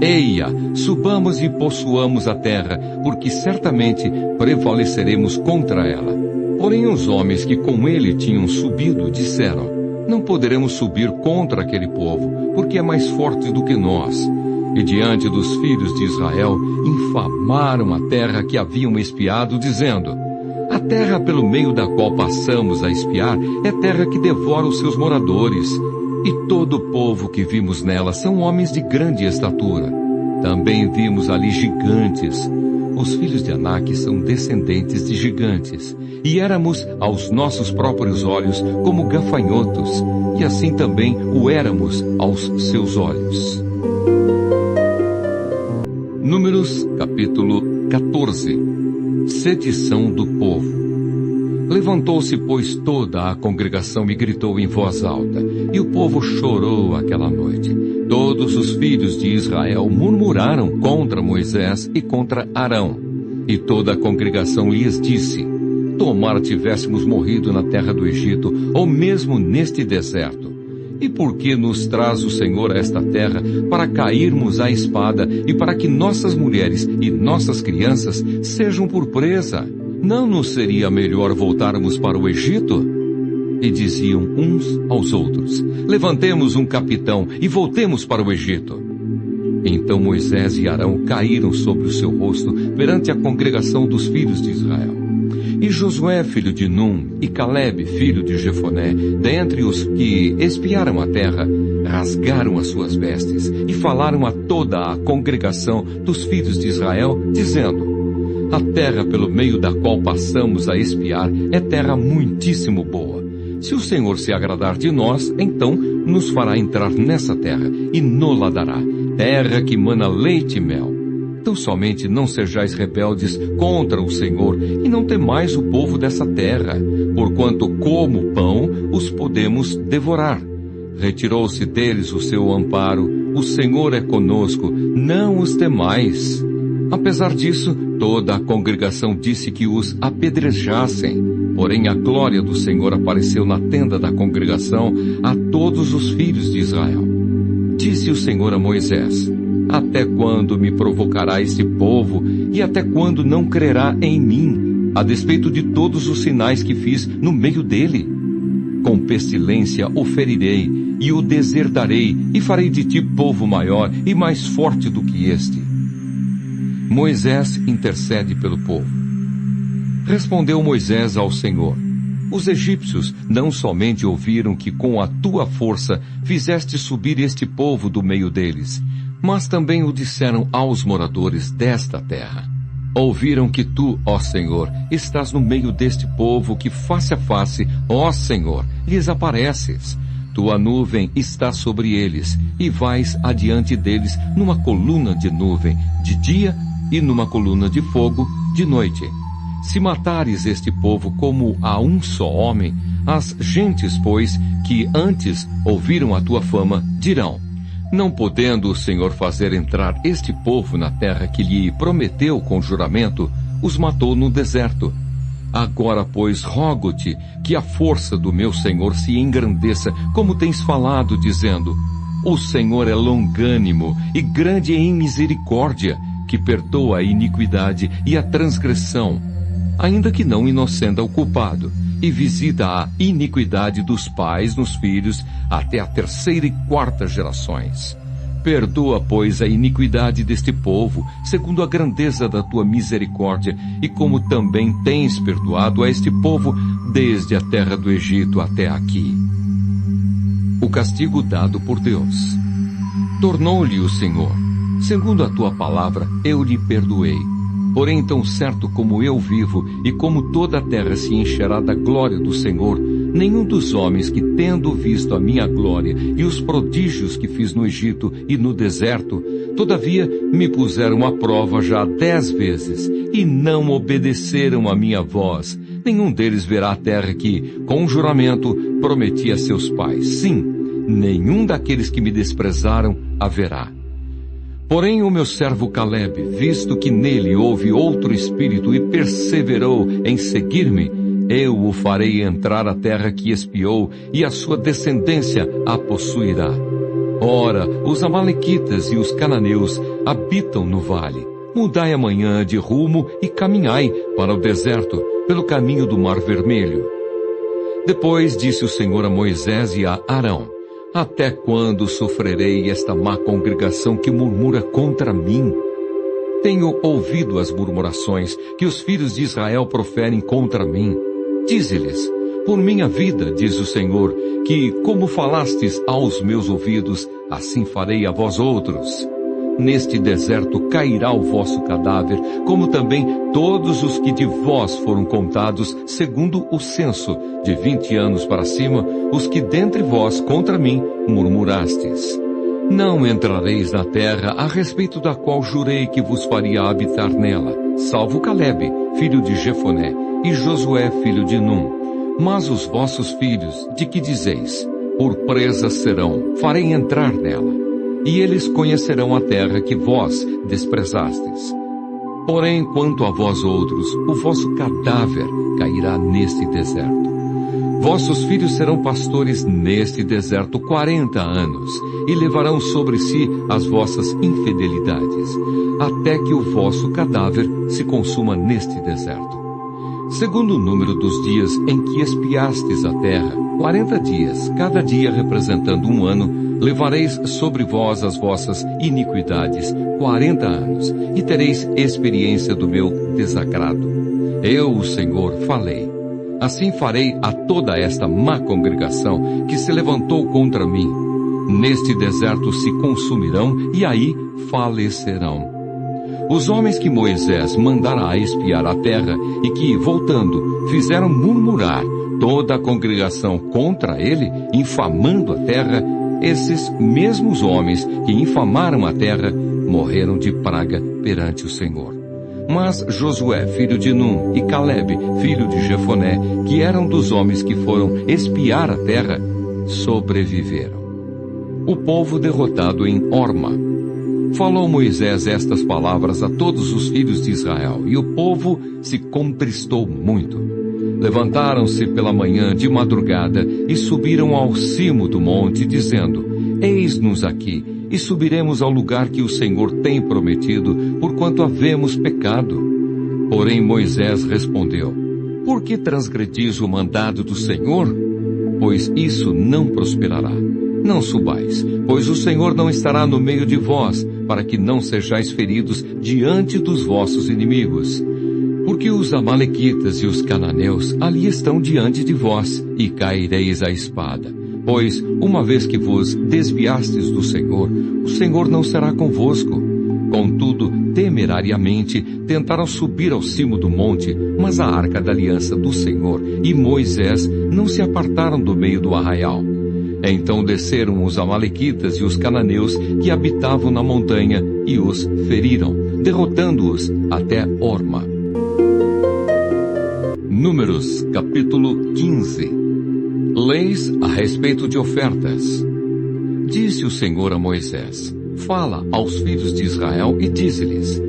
Eia, subamos e possuamos a terra, porque certamente prevaleceremos contra ela. Porém os homens que com ele tinham subido disseram: não poderemos subir contra aquele povo, porque é mais forte do que nós. E diante dos filhos de Israel, infamaram a terra que haviam espiado, dizendo: a terra pelo meio da qual passamos a espiar é terra que devora os seus moradores. E todo o povo que vimos nela são homens de grande estatura. Também vimos ali gigantes. Os filhos de Anak são descendentes de gigantes. E éramos, aos nossos próprios olhos, como gafanhotos. E assim também o éramos aos seus olhos. Números, capítulo 14. Sedição do povo. Levantou-se, pois, toda a congregação e gritou em voz alta, e o povo chorou aquela noite. Todos os filhos de Israel murmuraram contra Moisés e contra Arão. E toda a congregação lhes disse: tomara tivéssemos morrido na terra do Egito, ou mesmo neste deserto. E por que nos traz o Senhor a esta terra para cairmos à espada e para que nossas mulheres e nossas crianças sejam por presa? Não nos seria melhor voltarmos para o Egito? E diziam uns aos outros: levantemos um capitão e voltemos para o Egito. Então Moisés e Arão caíram sobre o seu rosto perante a congregação dos filhos de Israel. E Josué, filho de Num, e Calebe, filho de Jefoné, dentre os que espiaram a terra, rasgaram as suas vestes e falaram a toda a congregação dos filhos de Israel, dizendo: a terra pelo meio da qual passamos a espiar é terra muitíssimo boa. Se o Senhor se agradar de nós, então nos fará entrar nessa terra e nos-la dará, terra que mana leite e mel. Então somente não sejais rebeldes contra o Senhor, e não temais o povo dessa terra, porquanto como pão os podemos devorar. Retirou-se deles o seu amparo, o Senhor é conosco, não os temais. Apesar disso, toda a congregação disse que os apedrejassem. Porém a glória do Senhor apareceu na tenda da congregação a todos os filhos de Israel. Disse o Senhor a Moisés: até quando me provocará esse povo, e até quando não crerá em mim, a despeito de todos os sinais que fiz no meio dele? Com pestilência o ferirei, e o deserdarei, e farei de ti povo maior e mais forte do que este. Moisés intercede pelo povo. Respondeu Moisés ao Senhor: os egípcios não somente ouviram que com a tua força fizeste subir este povo do meio deles, mas também o disseram aos moradores desta terra. Ouviram que tu, ó Senhor, estás no meio deste povo que face a face, ó Senhor, lhes apareces. Tua nuvem está sobre eles, e vais adiante deles numa coluna de nuvem de dia e numa coluna de fogo de noite. Se matares este povo como a um só homem, as gentes, pois, que antes ouviram a tua fama, dirão: não podendo o Senhor fazer entrar este povo na terra que lhe prometeu com juramento, os matou no deserto. Agora, pois, rogo-te que a força do meu Senhor se engrandeça, como tens falado, dizendo: o Senhor é longânimo e grande em misericórdia, que perdoa a iniquidade e a transgressão, ainda que não inocenda o culpado, e visita a iniquidade dos pais nos filhos até a 3ª e 4ª gerações. Perdoa, pois, a iniquidade deste povo, segundo a grandeza da tua misericórdia, e como também tens perdoado a este povo desde a terra do Egito até aqui. O castigo dado por Deus. Tornou-lhe o Senhor: segundo a tua palavra, eu lhe perdoei. Porém, tão certo como eu vivo, e como toda a terra se encherá da glória do Senhor, nenhum dos homens que, tendo visto a minha glória e os prodígios que fiz no Egito e no deserto, todavia me puseram à prova já 10 vezes, e não obedeceram à minha voz, nenhum deles verá a terra que, com juramento, prometi a seus pais. Sim, nenhum daqueles que me desprezaram haverá. Porém o meu servo Calebe, visto que nele houve outro espírito e perseverou em seguir-me, eu o farei entrar a terra que espiou, e a sua descendência a possuirá. Ora, os amalequitas e os cananeus habitam no vale. Mudai amanhã de rumo e caminhai para o deserto, pelo caminho do Mar Vermelho. Depois disse o Senhor a Moisés e a Arão: Até quando sofrerei esta má congregação que murmura contra mim? Tenho ouvido as murmurações que os filhos de Israel proferem contra mim. Dize-lhes: Por minha vida, diz o Senhor, que como falastes aos meus ouvidos, assim farei a vós outros. Neste deserto cairá o vosso cadáver, como também todos os que de vós foram contados, segundo o censo, de 20 anos para cima, os que dentre vós contra mim murmurastes. Não entrareis na terra a respeito da qual jurei que vos faria habitar nela, salvo Calebe, filho de Jefoné, e Josué, filho de Num. Mas os vossos filhos, de que dizeis, por presas serão, farei entrar nela. E eles conhecerão a terra que vós desprezastes. Porém, quanto a vós outros, o vosso cadáver cairá neste deserto. Vossos filhos serão pastores neste deserto 40 anos, e levarão sobre si as vossas infidelidades, até que o vosso cadáver se consuma neste deserto. Segundo o número dos dias em que espiastes a terra, 40 dias, cada dia representando um ano, levareis sobre vós as vossas iniquidades 40 anos, e tereis experiência do meu desagrado. Eu, o Senhor, falei. Assim farei a toda esta má congregação que se levantou contra mim. Neste deserto se consumirão e aí falecerão. Os homens que Moisés mandara a espiar a terra e que, voltando, fizeram murmurar toda a congregação contra ele, infamando a terra, esses mesmos homens que infamaram a terra morreram de praga perante o Senhor. Mas Josué, filho de Num, e Calebe, filho de Jefoné, que eram dos homens que foram espiar a terra, sobreviveram. O povo derrotado em Horma. Falou Moisés estas palavras a todos os filhos de Israel, e o povo se contristou muito. Levantaram-se pela manhã de madrugada e subiram ao cimo do monte, dizendo: Eis-nos aqui, e subiremos ao lugar que o Senhor tem prometido, porquanto havemos pecado. Porém Moisés respondeu: Por que transgredis o mandado do Senhor? Pois isso não prosperará. Não subais, pois o Senhor não estará no meio de vós, para que não sejais feridos diante dos vossos inimigos. Porque os amalequitas e os cananeus ali estão diante de vós, e caireis à espada. Pois, uma vez que vos desviastes do Senhor, o Senhor não será convosco. Contudo, temerariamente, tentaram subir ao cimo do monte, mas a arca da aliança do Senhor e Moisés não se apartaram do meio do arraial. Então desceram os amalequitas e os cananeus que habitavam na montanha e os feriram, derrotando-os até Horma. Números, capítulo 15. Leis a respeito de ofertas. Disse o Senhor a Moisés: Fala aos filhos de Israel e dize-lhes: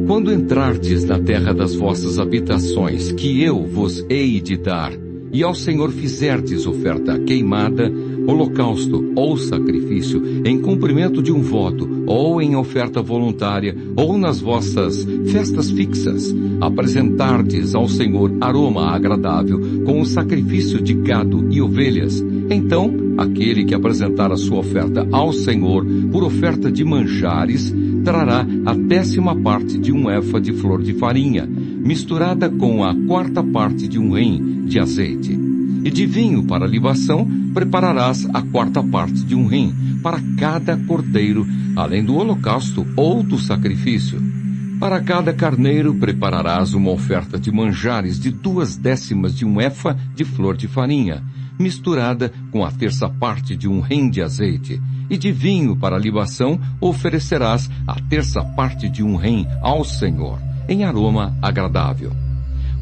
Quando entrardes na terra das vossas habitações, que eu vos hei de dar, e ao Senhor fizerdes oferta queimada, holocausto ou sacrifício, em cumprimento de um voto, ou em oferta voluntária, ou nas vossas festas fixas, apresentardes ao Senhor aroma agradável, com o sacrifício de gado e ovelhas, então aquele que apresentar a sua oferta ao Senhor por oferta de manjares, trará a 10ª parte de um efa de flor de farinha, misturada com a 4ª parte de um hin de azeite. E de vinho para libação, prepararás a 4ª parte de um hin para cada cordeiro, além do holocausto ou do sacrifício. Para cada carneiro prepararás uma oferta de manjares de 2/10 de um efa de flor de farinha, misturada com a 1/3 parte de um hin de azeite. E de vinho para libação oferecerás a 1/3 parte de um hin ao Senhor, em aroma agradável.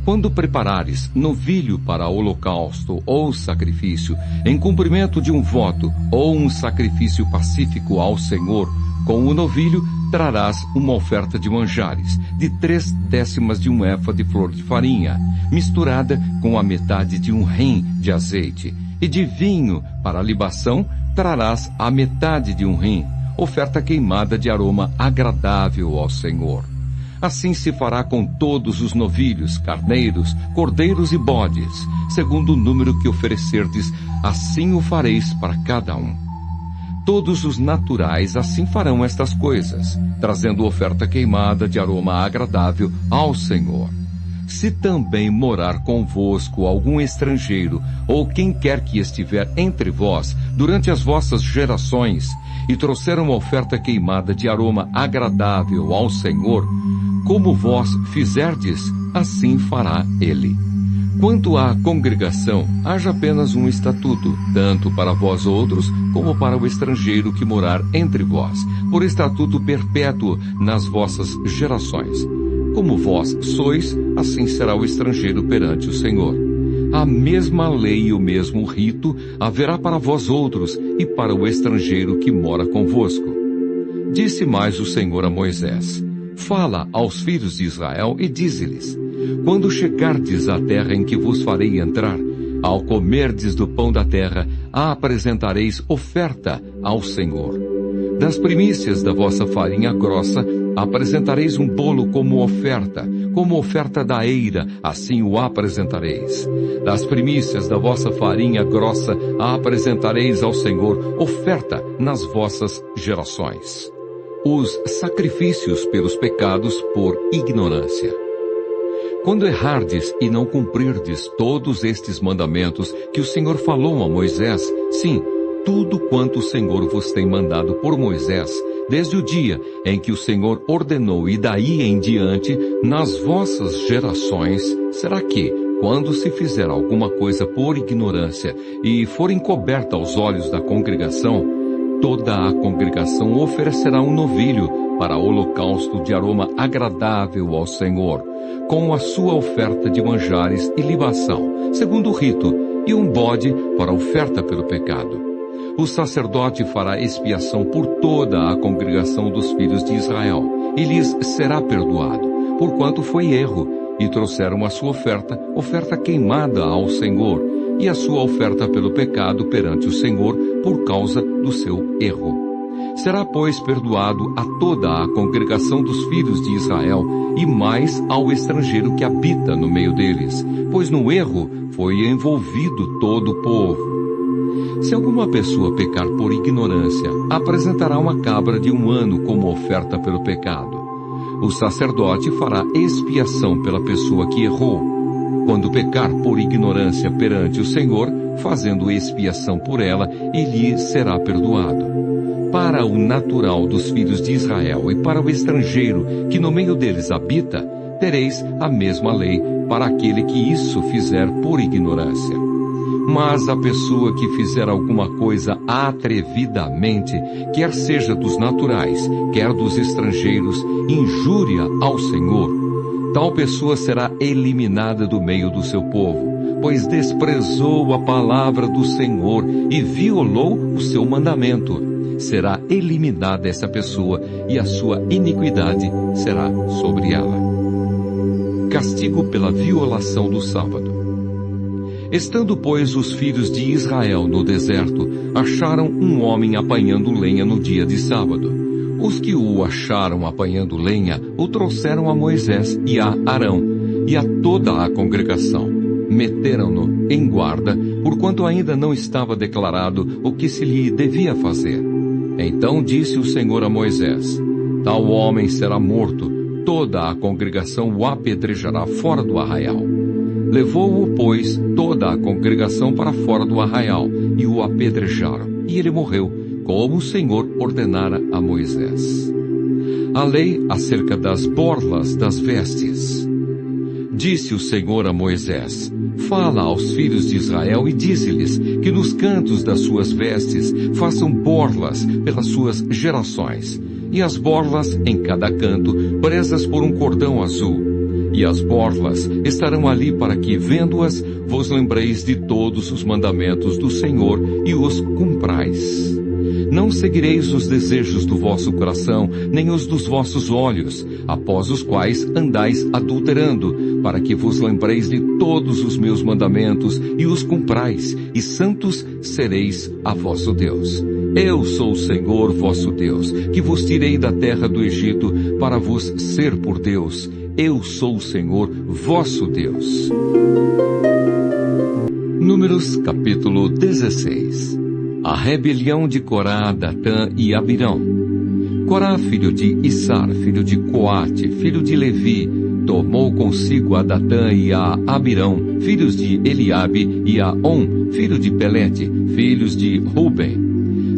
Quando preparares novilho para holocausto ou sacrifício, em cumprimento de um voto ou um sacrifício pacífico ao Senhor, com o novilho trarás uma oferta de manjares, de 3/10 de um efa de flor de farinha, misturada com a metade de um rim de azeite, e de vinho para a libação trarás a metade de um rim, oferta queimada de aroma agradável ao Senhor. Assim se fará com todos os novilhos, carneiros, cordeiros e bodes, segundo o número que oferecerdes, assim o fareis para cada um. Todos os naturais assim farão estas coisas, trazendo oferta queimada de aroma agradável ao Senhor. Se também morar convosco algum estrangeiro, ou quem quer que estiver entre vós, durante as vossas gerações, e trouxer uma oferta queimada de aroma agradável ao Senhor, como vós fizerdes, assim fará ele. Quanto à congregação, haja apenas um estatuto, tanto para vós outros, como para o estrangeiro que morar entre vós, por estatuto perpétuo nas vossas gerações. Como vós sois, assim será o estrangeiro perante o Senhor. A mesma lei e o mesmo rito haverá para vós outros e para o estrangeiro que mora convosco. Disse mais o Senhor a Moisés: Fala aos filhos de Israel e dize-lhes: Quando chegardes à terra em que vos farei entrar, ao comerdes do pão da terra, apresentareis oferta ao Senhor. Das primícias da vossa farinha grossa, apresentareis um bolo como oferta da eira, assim o apresentareis. Das primícias da vossa farinha grossa, apresentareis ao Senhor oferta nas vossas gerações. Os sacrifícios pelos pecados por ignorância. Quando errardes e não cumprirdes todos estes mandamentos que o Senhor falou a Moisés, sim, tudo quanto o Senhor vos tem mandado por Moisés, desde o dia em que o Senhor ordenou e daí em diante, nas vossas gerações, será que, quando se fizer alguma coisa por ignorância e for encoberta aos olhos da congregação, toda a congregação oferecerá um novilho para holocausto de aroma agradável ao Senhor, com a sua oferta de manjares e libação, segundo o rito, e um bode para oferta pelo pecado. O sacerdote fará expiação por toda a congregação dos filhos de Israel, e lhes será perdoado, porquanto foi erro, e trouxeram a sua oferta queimada ao Senhor, e a sua oferta pelo pecado perante o Senhor por causa do seu erro. Será, pois, perdoado a toda a congregação dos filhos de Israel, e mais ao estrangeiro que habita no meio deles, pois no erro foi envolvido todo o povo. Se alguma pessoa pecar por ignorância, apresentará uma cabra de 1 ano como oferta pelo pecado. O sacerdote fará expiação pela pessoa que errou. Quando pecar por ignorância perante o Senhor, fazendo expiação por ela, e lhe será perdoado. Para o natural dos filhos de Israel e para o estrangeiro que no meio deles habita, tereis a mesma lei para aquele que isso fizer por ignorância. Mas a pessoa que fizer alguma coisa atrevidamente, quer seja dos naturais, quer dos estrangeiros, injúria ao Senhor, tal pessoa será eliminada do meio do seu povo, pois desprezou a palavra do Senhor e violou o seu mandamento. Será eliminada essa pessoa e a sua iniquidade será sobre ela. Castigo pela violação do sábado. Estando, pois, os filhos de Israel no deserto, acharam um homem apanhando lenha no dia de sábado. Os que o acharam apanhando lenha o trouxeram a Moisés e a Arão e a toda a congregação. Meteram-no em guarda, porquanto ainda não estava declarado o que se lhe devia fazer. Então disse o Senhor a Moisés: Tal homem será morto, toda a congregação o apedrejará fora do arraial. Levou-o, pois, toda a congregação para fora do arraial, e o apedrejaram, e ele morreu, como o Senhor ordenara a Moisés. A lei acerca das borlas das vestes. Disse o Senhor a Moisés: Fala aos filhos de Israel e dize-lhes que nos cantos das suas vestes façam borlas pelas suas gerações, e as borlas em cada canto presas por um cordão azul. E as borlas estarão ali para que, vendo-as, vos lembreis de todos os mandamentos do Senhor e os cumprais. Não seguireis os desejos do vosso coração, nem os dos vossos olhos, após os quais andais adulterando, para que vos lembreis de todos os meus mandamentos e os cumprais, e santos sereis a vosso Deus. Eu sou o Senhor vosso Deus, que vos tirei da terra do Egito para vos ser por Deus. Eu sou o Senhor vosso Deus. Números capítulo 16. A rebelião de Corá, Datã e Abirão. Corá, filho de Issar, filho de Coate, filho de Levi, tomou consigo a Datã e a Abirão, filhos de Eliabe, e a On, filho de Pelete, filhos de Ruben.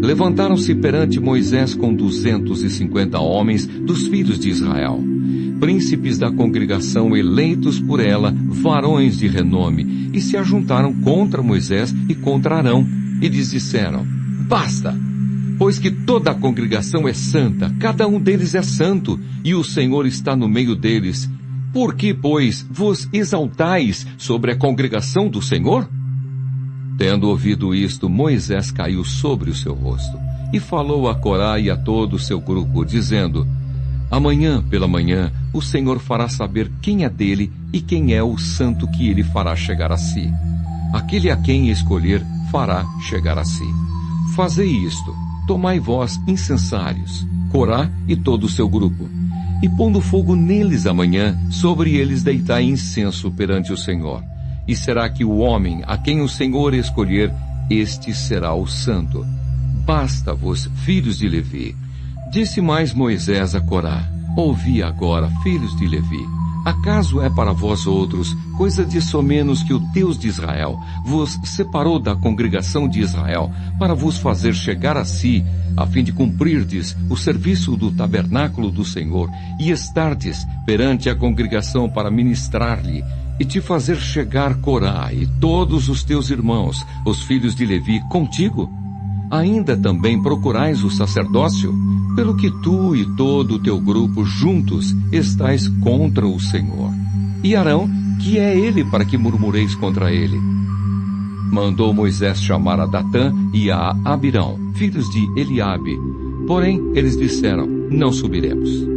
Levantaram-se perante Moisés com 250 homens dos filhos de Israel, príncipes da congregação eleitos por ela, varões de renome, e se ajuntaram contra Moisés e contra Arão, e lhes disseram: basta, pois que toda a congregação é santa, cada um deles é santo, e o Senhor está no meio deles. Por que, pois, vos exaltais sobre a congregação do Senhor? Tendo ouvido isto, Moisés caiu sobre o seu rosto, e falou a Corá e a todo o seu grupo, dizendo: amanhã pela manhã o Senhor fará saber quem é dele e quem é o santo que ele fará chegar a si. Aquele a quem escolher fará chegar a si. Fazei isto, tomai vós incensários, Corá e todo o seu grupo, e pondo fogo neles amanhã, sobre eles deitai incenso perante o Senhor. E será que o homem a quem o Senhor escolher, este será o santo. Basta-vos, filhos de Levi. Disse mais Moisés a Corá: ouvi agora, filhos de Levi. Acaso é para vós outros coisa de somenos que o Deus de Israel vos separou da congregação de Israel para vos fazer chegar a si, a fim de cumprirdes o serviço do tabernáculo do Senhor e estardes perante a congregação para ministrar-lhe, e te fazer chegar Corá e todos os teus irmãos, os filhos de Levi, contigo? Ainda também procurais o sacerdócio, pelo que tu e todo o teu grupo juntos estais contra o Senhor. E Arão, que é ele para que murmureis contra ele? Mandou Moisés chamar a Datã e a Abirão, filhos de Eliabe. Porém, eles disseram: não subiremos.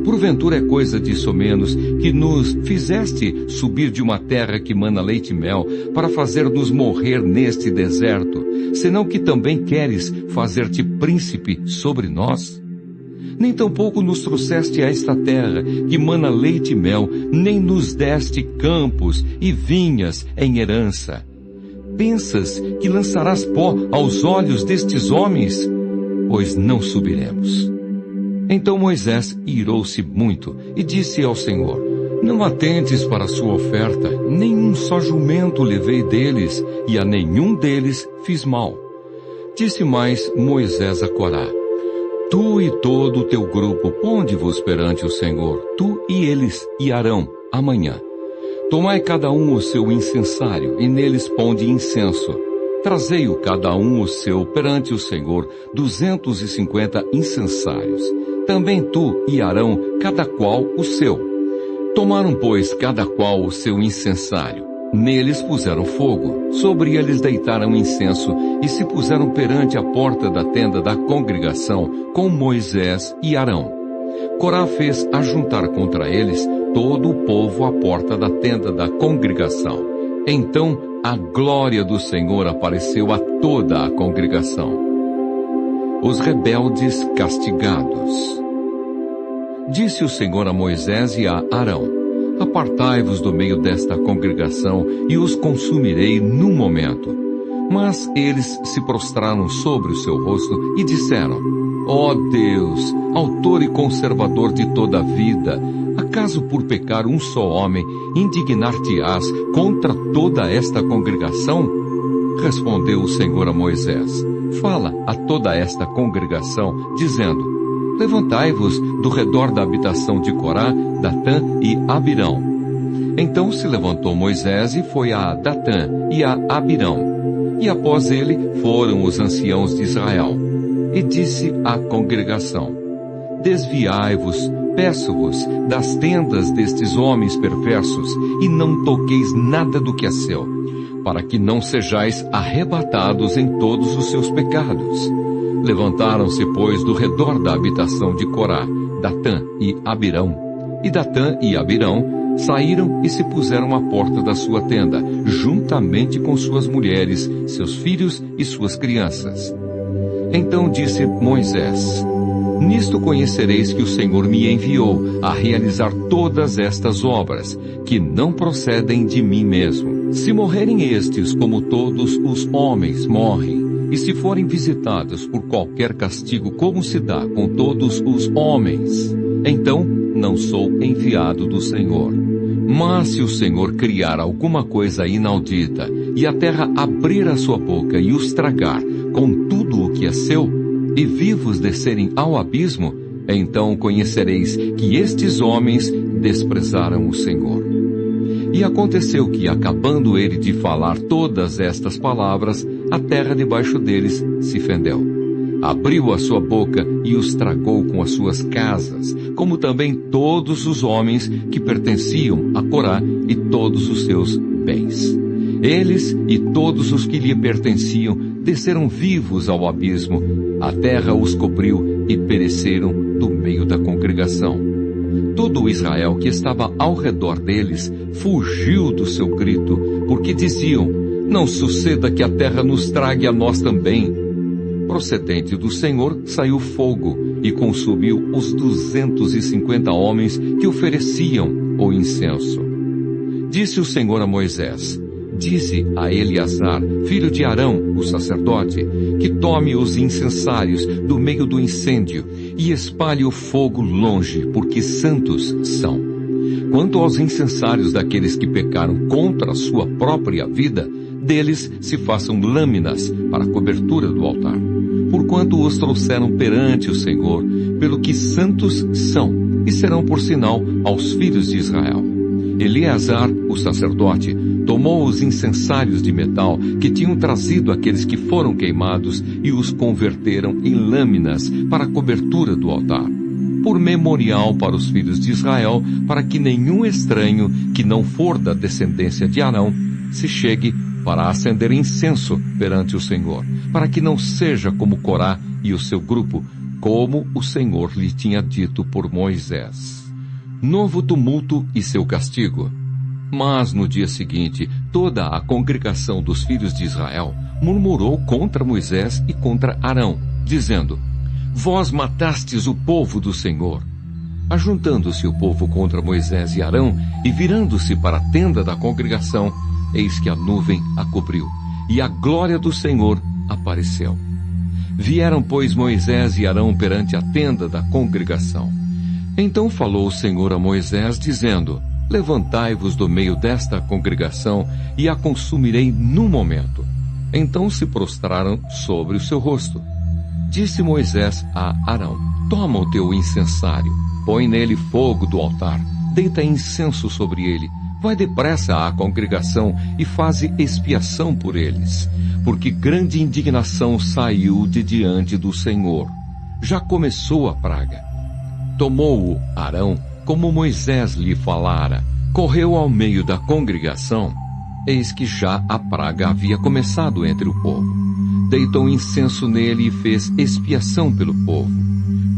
Porventura é coisa de somenos que nos fizeste subir de uma terra que mana leite e mel, para fazer-nos morrer neste deserto, senão que também queres fazer-te príncipe sobre nós? Nem tampouco nos trouxeste a esta terra que mana leite e mel, nem nos deste campos e vinhas em herança. Pensas que lançarás pó aos olhos destes homens? Pois não subiremos. Então Moisés irou-se muito e disse ao Senhor: não atentes para a sua oferta, nenhum só jumento levei deles, e a nenhum deles fiz mal. Disse mais Moisés a Corá: tu e todo o teu grupo ponde-vos perante o Senhor, tu e eles e Arão, amanhã. Tomai cada um o seu incensário, e neles ponde incenso. Trazei-o cada um o seu perante o Senhor, 250 incensários. Também tu e Arão, cada qual o seu. Tomaram, pois, cada qual o seu incensário. Neles puseram fogo, sobre eles deitaram incenso, e se puseram perante a porta da tenda da congregação, com Moisés e Arão. Corá fez ajuntar contra eles todo o povo à porta da tenda da congregação. Então a glória do Senhor apareceu a toda a congregação. Os rebeldes castigados. Disse o Senhor a Moisés e a Arão: apartai-vos do meio desta congregação, e os consumirei num momento. Mas eles se prostraram sobre o seu rosto e disseram: ó Deus, autor e conservador de toda a vida, acaso por pecar um só homem, indignar-te-ás contra toda esta congregação? Respondeu o Senhor a Moisés: fala a toda esta congregação, dizendo: levantai-vos do redor da habitação de Corá, Datã e Abirão. Então se levantou Moisés e foi a Datã e a Abirão. E após ele foram os anciãos de Israel. E disse à congregação: desviai-vos, peço-vos, das tendas destes homens perversos, e não toqueis nada do que é seu, para que não sejais arrebatados em todos os seus pecados. Levantaram-se, pois, do redor da habitação de Corá, Datã e Abirão. E Datã e Abirão saíram e se puseram à porta da sua tenda, juntamente com suas mulheres, seus filhos e suas crianças. Então disse Moisés: Nisto conhecereis que o Senhor me enviou a realizar todas estas obras, que não procedem de mim mesmo. Se morrerem estes como todos os homens morrem, e se forem visitados por qualquer castigo como se dá com todos os homens, então não sou enviado do Senhor. Mas se o Senhor criar alguma coisa inaudita, e a terra abrir a sua boca e os tragar com tudo o que é seu, e vivos descerem ao abismo, então conhecereis que estes homens desprezaram o Senhor. E aconteceu que, acabando ele de falar todas estas palavras, a terra debaixo deles se fendeu. Abriu a sua boca e os tragou com as suas casas, como também todos os homens que pertenciam a Corá e todos os seus bens. Eles e todos os que lhe pertenciam desceram vivos ao abismo. A terra os cobriu e pereceram do meio da congregação. Todo o Israel que estava ao redor deles fugiu do seu grito, porque diziam: Não suceda que a terra nos trague a nós também. Procedente do Senhor saiu fogo e consumiu os 250 homens que ofereciam o incenso. Disse o Senhor a Moisés: Dize a Eleazar, filho de Arão, o sacerdote, que tome os incensários do meio do incêndio e espalhe o fogo longe, porque santos são. Quanto aos incensários daqueles que pecaram contra a sua própria vida, deles se façam lâminas para a cobertura do altar, porquanto os trouxeram perante o Senhor, pelo que santos são, e serão por sinal aos filhos de Israel. Eleazar, o sacerdote, tomou os incensários de metal que tinham trazido aqueles que foram queimados e os converteram em lâminas para a cobertura do altar, por memorial para os filhos de Israel, para que nenhum estranho que não for da descendência de Arão se chegue para acender incenso perante o Senhor, para que não seja como Corá e o seu grupo, como o Senhor lhe tinha dito por Moisés. Novo tumulto e seu castigo. Mas no dia seguinte, toda a congregação dos filhos de Israel murmurou contra Moisés e contra Arão, dizendo: Vós matastes o povo do Senhor. Ajuntando-se o povo contra Moisés e Arão, e virando-se para a tenda da congregação, eis que a nuvem a cobriu, e a glória do Senhor apareceu. Vieram, pois, Moisés e Arão perante a tenda da congregação. Então falou o Senhor a Moisés, dizendo: Levantai-vos do meio desta congregação, e a consumirei num momento. Então se prostraram sobre o seu rosto. Disse Moisés a Arão: Toma o teu incensário, põe nele fogo do altar, deita incenso sobre ele, vai depressa à congregação e faze expiação por eles, porque grande indignação saiu de diante do Senhor. Já começou a praga. Tomou-o Arão, como Moisés lhe falara, correu ao meio da congregação, eis que já a praga havia começado entre o povo. Deitou incenso nele e fez expiação pelo povo.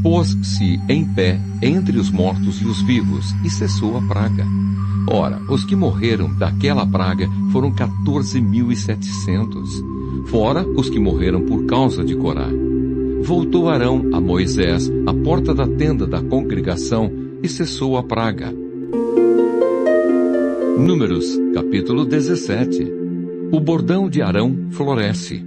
Pôs-se em pé entre os mortos e os vivos, e cessou a praga. Ora, os que morreram daquela praga foram 14.700, fora os que morreram por causa de Corá. Voltou Arão a Moisés à porta da tenda da congregação e cessou a praga. Números, capítulo 17. O bordão de Arão floresce.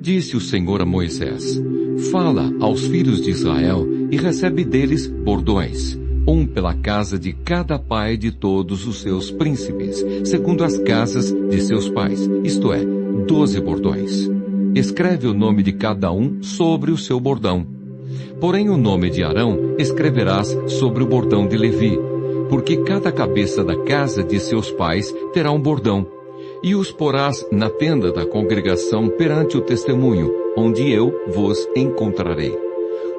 Disse o Senhor a Moisés: Fala aos filhos de Israel e recebe deles bordões, um pela casa de cada pai de todos os seus príncipes, segundo as casas de seus pais, isto é, 12 bordões. Escreve o nome de cada um sobre o seu bordão. Porém o nome de Arão escreverás sobre o bordão de Levi, porque cada cabeça da casa de seus pais terá um bordão, e os porás na tenda da congregação perante o testemunho, onde eu vos encontrarei.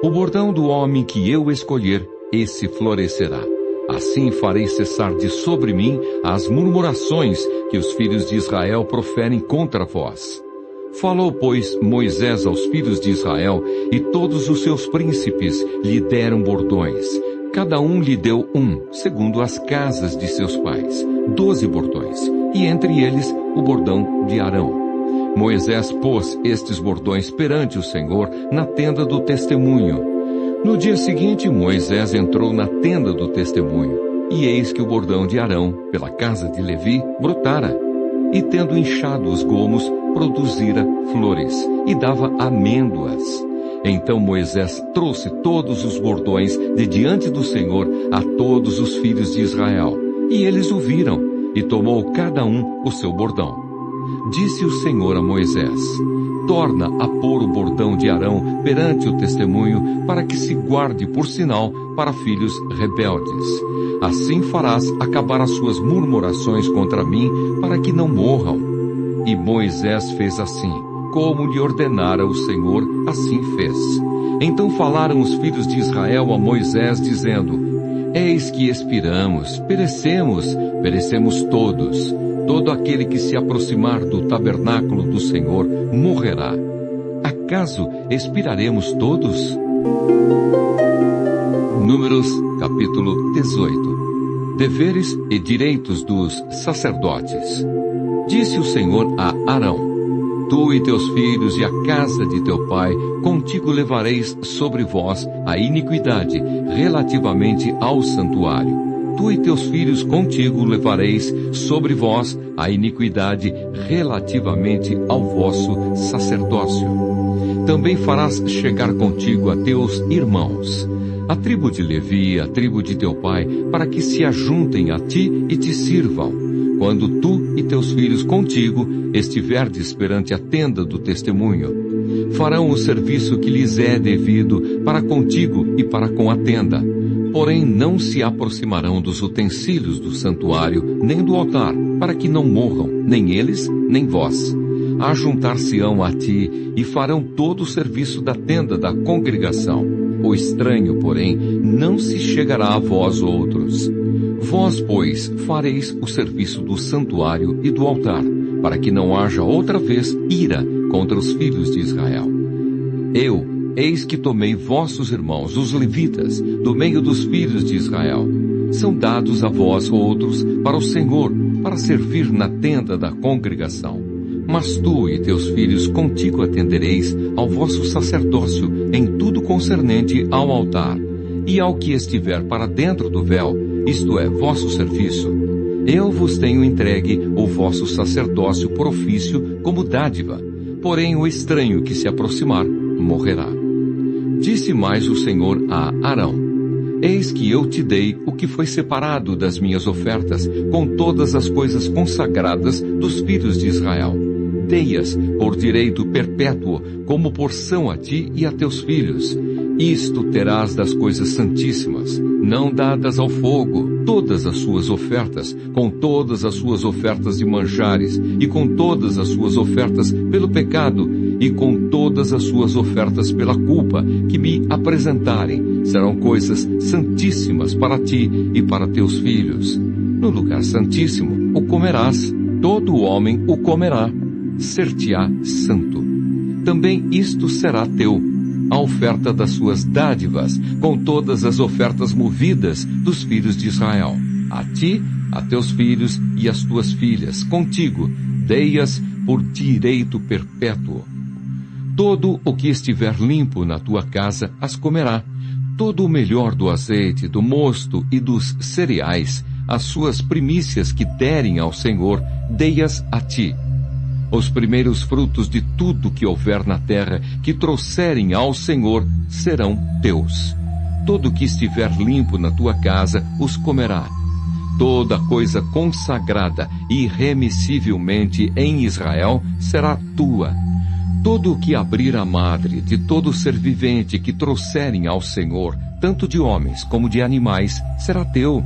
O bordão do homem que eu escolher, esse florescerá. Assim farei cessar de sobre mim as murmurações que os filhos de Israel proferem contra vós. Falou, pois, Moisés aos filhos de Israel, e todos os seus príncipes lhe deram bordões. Cada um lhe deu segundo as casas de seus pais, 12 bordões, e entre eles o bordão de Arão. Moisés pôs estes bordões perante o Senhor na tenda do testemunho. No dia seguinte, Moisés entrou na tenda do testemunho, e eis que o bordão de Arão, pela casa de Levi, brotara, e tendo inchado os gomos, produzira flores, e dava amêndoas. Então Moisés trouxe todos os bordões de diante do Senhor a todos os filhos de Israel, e eles o viram, e tomou cada um o seu bordão. Disse o Senhor a Moisés: torna a pôr o bordão de Arão perante o testemunho, para que se guarde por sinal para filhos rebeldes. Assim farás acabar as suas murmurações contra mim, para que não morram. E Moisés fez assim, como lhe ordenara o Senhor, assim fez. Então falaram os filhos de Israel a Moisés, dizendo: eis que expiramos, perecemos todos. Todo aquele que se aproximar do tabernáculo do Senhor morrerá. Acaso expiraremos todos? Números, capítulo 18. Deveres e direitos dos sacerdotes. Disse o Senhor a Arão: tu e teus filhos e a casa de teu pai, contigo levareis sobre vós a iniquidade relativamente ao santuário. Tu e teus filhos contigo levareis sobre vós a iniquidade relativamente ao vosso sacerdócio. Também farás chegar contigo a teus irmãos, a tribo de Levi, a tribo de teu pai, para que se ajuntem a ti e te sirvam, quando tu e teus filhos contigo estiverdes perante a tenda do testemunho. Farão o serviço que lhes é devido para contigo e para com a tenda. Porém não se aproximarão dos utensílios do santuário, nem do altar, para que não morram, nem eles, nem vós. Ajuntar-se-ão a ti, e farão todo o serviço da tenda da congregação. O estranho, porém, não se chegará a vós outros. Vós, pois, fareis o serviço do santuário e do altar, para que não haja outra vez ira contra os filhos de Israel. Eis que tomei vossos irmãos, os levitas, do meio dos filhos de Israel. São dados a vós outros para o Senhor, para servir na tenda da congregação. Mas tu e teus filhos contigo atendereis ao vosso sacerdócio em tudo concernente ao altar, e ao que estiver para dentro do véu, isto é, vosso serviço. Eu vos tenho entregue o vosso sacerdócio por ofício como dádiva, porém o estranho que se aproximar morrerá. Disse mais o Senhor a Arão: eis que eu te dei o que foi separado das minhas ofertas, com todas as coisas consagradas dos filhos de Israel. Dei-as por direito perpétuo, como porção a ti e a teus filhos. Isto terás das coisas santíssimas, não dadas ao fogo, todas as suas ofertas, com todas as suas ofertas de manjares, e com todas as suas ofertas pelo pecado, e com todas as suas ofertas pela culpa, que me apresentarem, serão coisas santíssimas para ti e para teus filhos. No lugar santíssimo o comerás, todo homem o comerá, ser-te-á santo. Também isto será teu, a oferta das suas dádivas, com todas as ofertas movidas dos filhos de Israel. A ti, a teus filhos e as tuas filhas, contigo, dei-as por direito perpétuo. Todo o que estiver limpo na tua casa as comerá. Todo o melhor do azeite, do mosto e dos cereais, as suas primícias que derem ao Senhor, dei-as a ti. Os primeiros frutos de tudo que houver na terra, que trouxerem ao Senhor, serão teus. Todo o que estiver limpo na tua casa os comerá. Toda coisa consagrada irremissivelmente em Israel será tua. Todo o que abrir a madre de todo ser vivente que trouxerem ao Senhor, tanto de homens como de animais, será teu.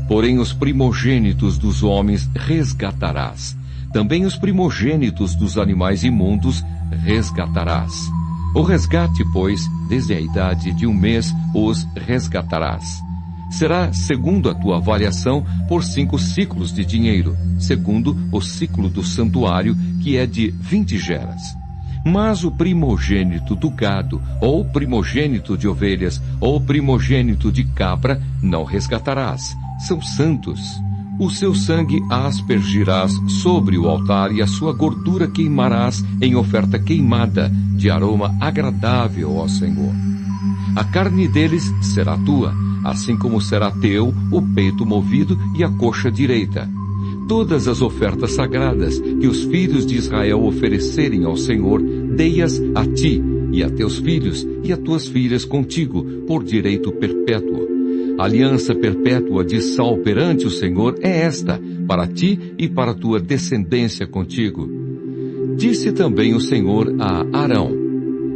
Porém os primogênitos dos homens resgatarás. Também os primogênitos dos animais imundos resgatarás. O resgate, pois, desde a idade de 1 mês os resgatarás. Será segundo a tua avaliação por 5 ciclos de dinheiro, segundo o ciclo do santuário, que é de 20 geras. Mas o primogênito do gado, ou primogênito de ovelhas, ou primogênito de cabra, não resgatarás. São santos. O seu sangue aspergirás sobre o altar e a sua gordura queimarás em oferta queimada, de aroma agradável ao Senhor. A carne deles será tua, assim como será teu o peito movido e a coxa direita. Todas as ofertas sagradas que os filhos de Israel oferecerem ao Senhor, dei-as a ti e a teus filhos e a tuas filhas contigo, por direito perpétuo. A aliança perpétua de sal perante o Senhor é esta, para ti e para a tua descendência contigo. Disse também o Senhor a Arão: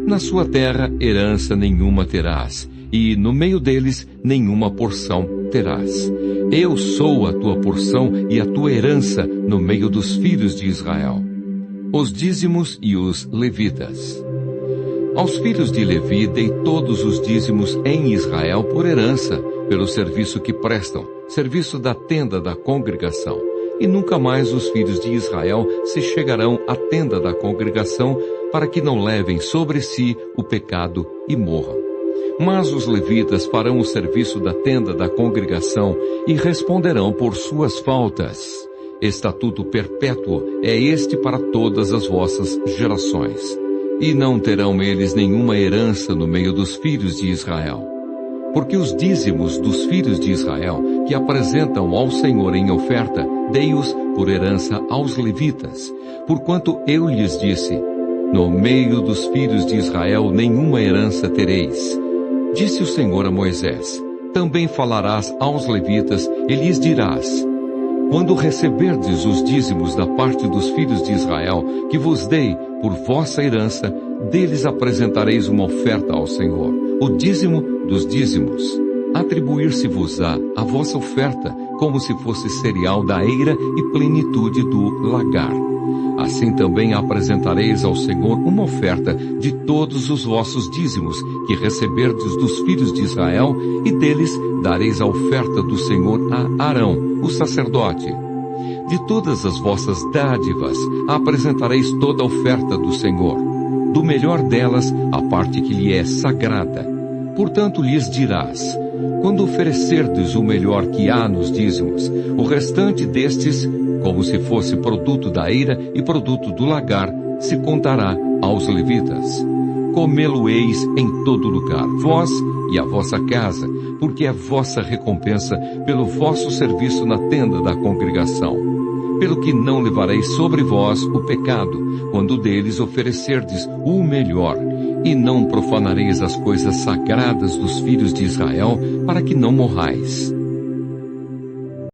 na sua terra herança nenhuma terás, e no meio deles nenhuma porção terás. Eu sou a tua porção e a tua herança no meio dos filhos de Israel. Os dízimos e os levitas. Aos filhos de Levi dei todos os dízimos em Israel por herança, pelo serviço que prestam, serviço da tenda da congregação. E nunca mais os filhos de Israel se chegarão à tenda da congregação, para que não levem sobre si o pecado e morram. Mas os levitas farão o serviço da tenda da congregação e responderão por suas faltas. Estatuto perpétuo é este para todas as vossas gerações. E não terão eles nenhuma herança no meio dos filhos de Israel. Porque os dízimos dos filhos de Israel, que apresentam ao Senhor em oferta, dei-os por herança aos levitas, porquanto eu lhes disse: no meio dos filhos de Israel nenhuma herança tereis. Disse o Senhor a Moisés: também falarás aos levitas e lhes dirás: quando receberdes os dízimos da parte dos filhos de Israel, que vos dei por vossa herança, deles apresentareis uma oferta ao Senhor, o dízimo dos dízimos. Atribuir-se-vos-á a vossa oferta, como se fosse cereal da eira e plenitude do lagar. Assim também apresentareis ao Senhor uma oferta de todos os vossos dízimos que receberdes dos filhos de Israel, e deles dareis a oferta do Senhor a Arão, o sacerdote. De todas as vossas dádivas apresentareis toda a oferta do Senhor, do melhor delas a parte que lhe é sagrada. Portanto lhes dirás: quando oferecerdes o melhor que há nos dízimos, o restante destes, como se fosse produto da eira e produto do lagar, se contará aos levitas. Comê-lo-eis em todo lugar, vós e a vossa casa, porque é vossa recompensa pelo vosso serviço na tenda da congregação. Pelo que não levareis sobre vós o pecado, quando deles oferecerdes o melhor, e não profanareis as coisas sagradas dos filhos de Israel, para que não morrais.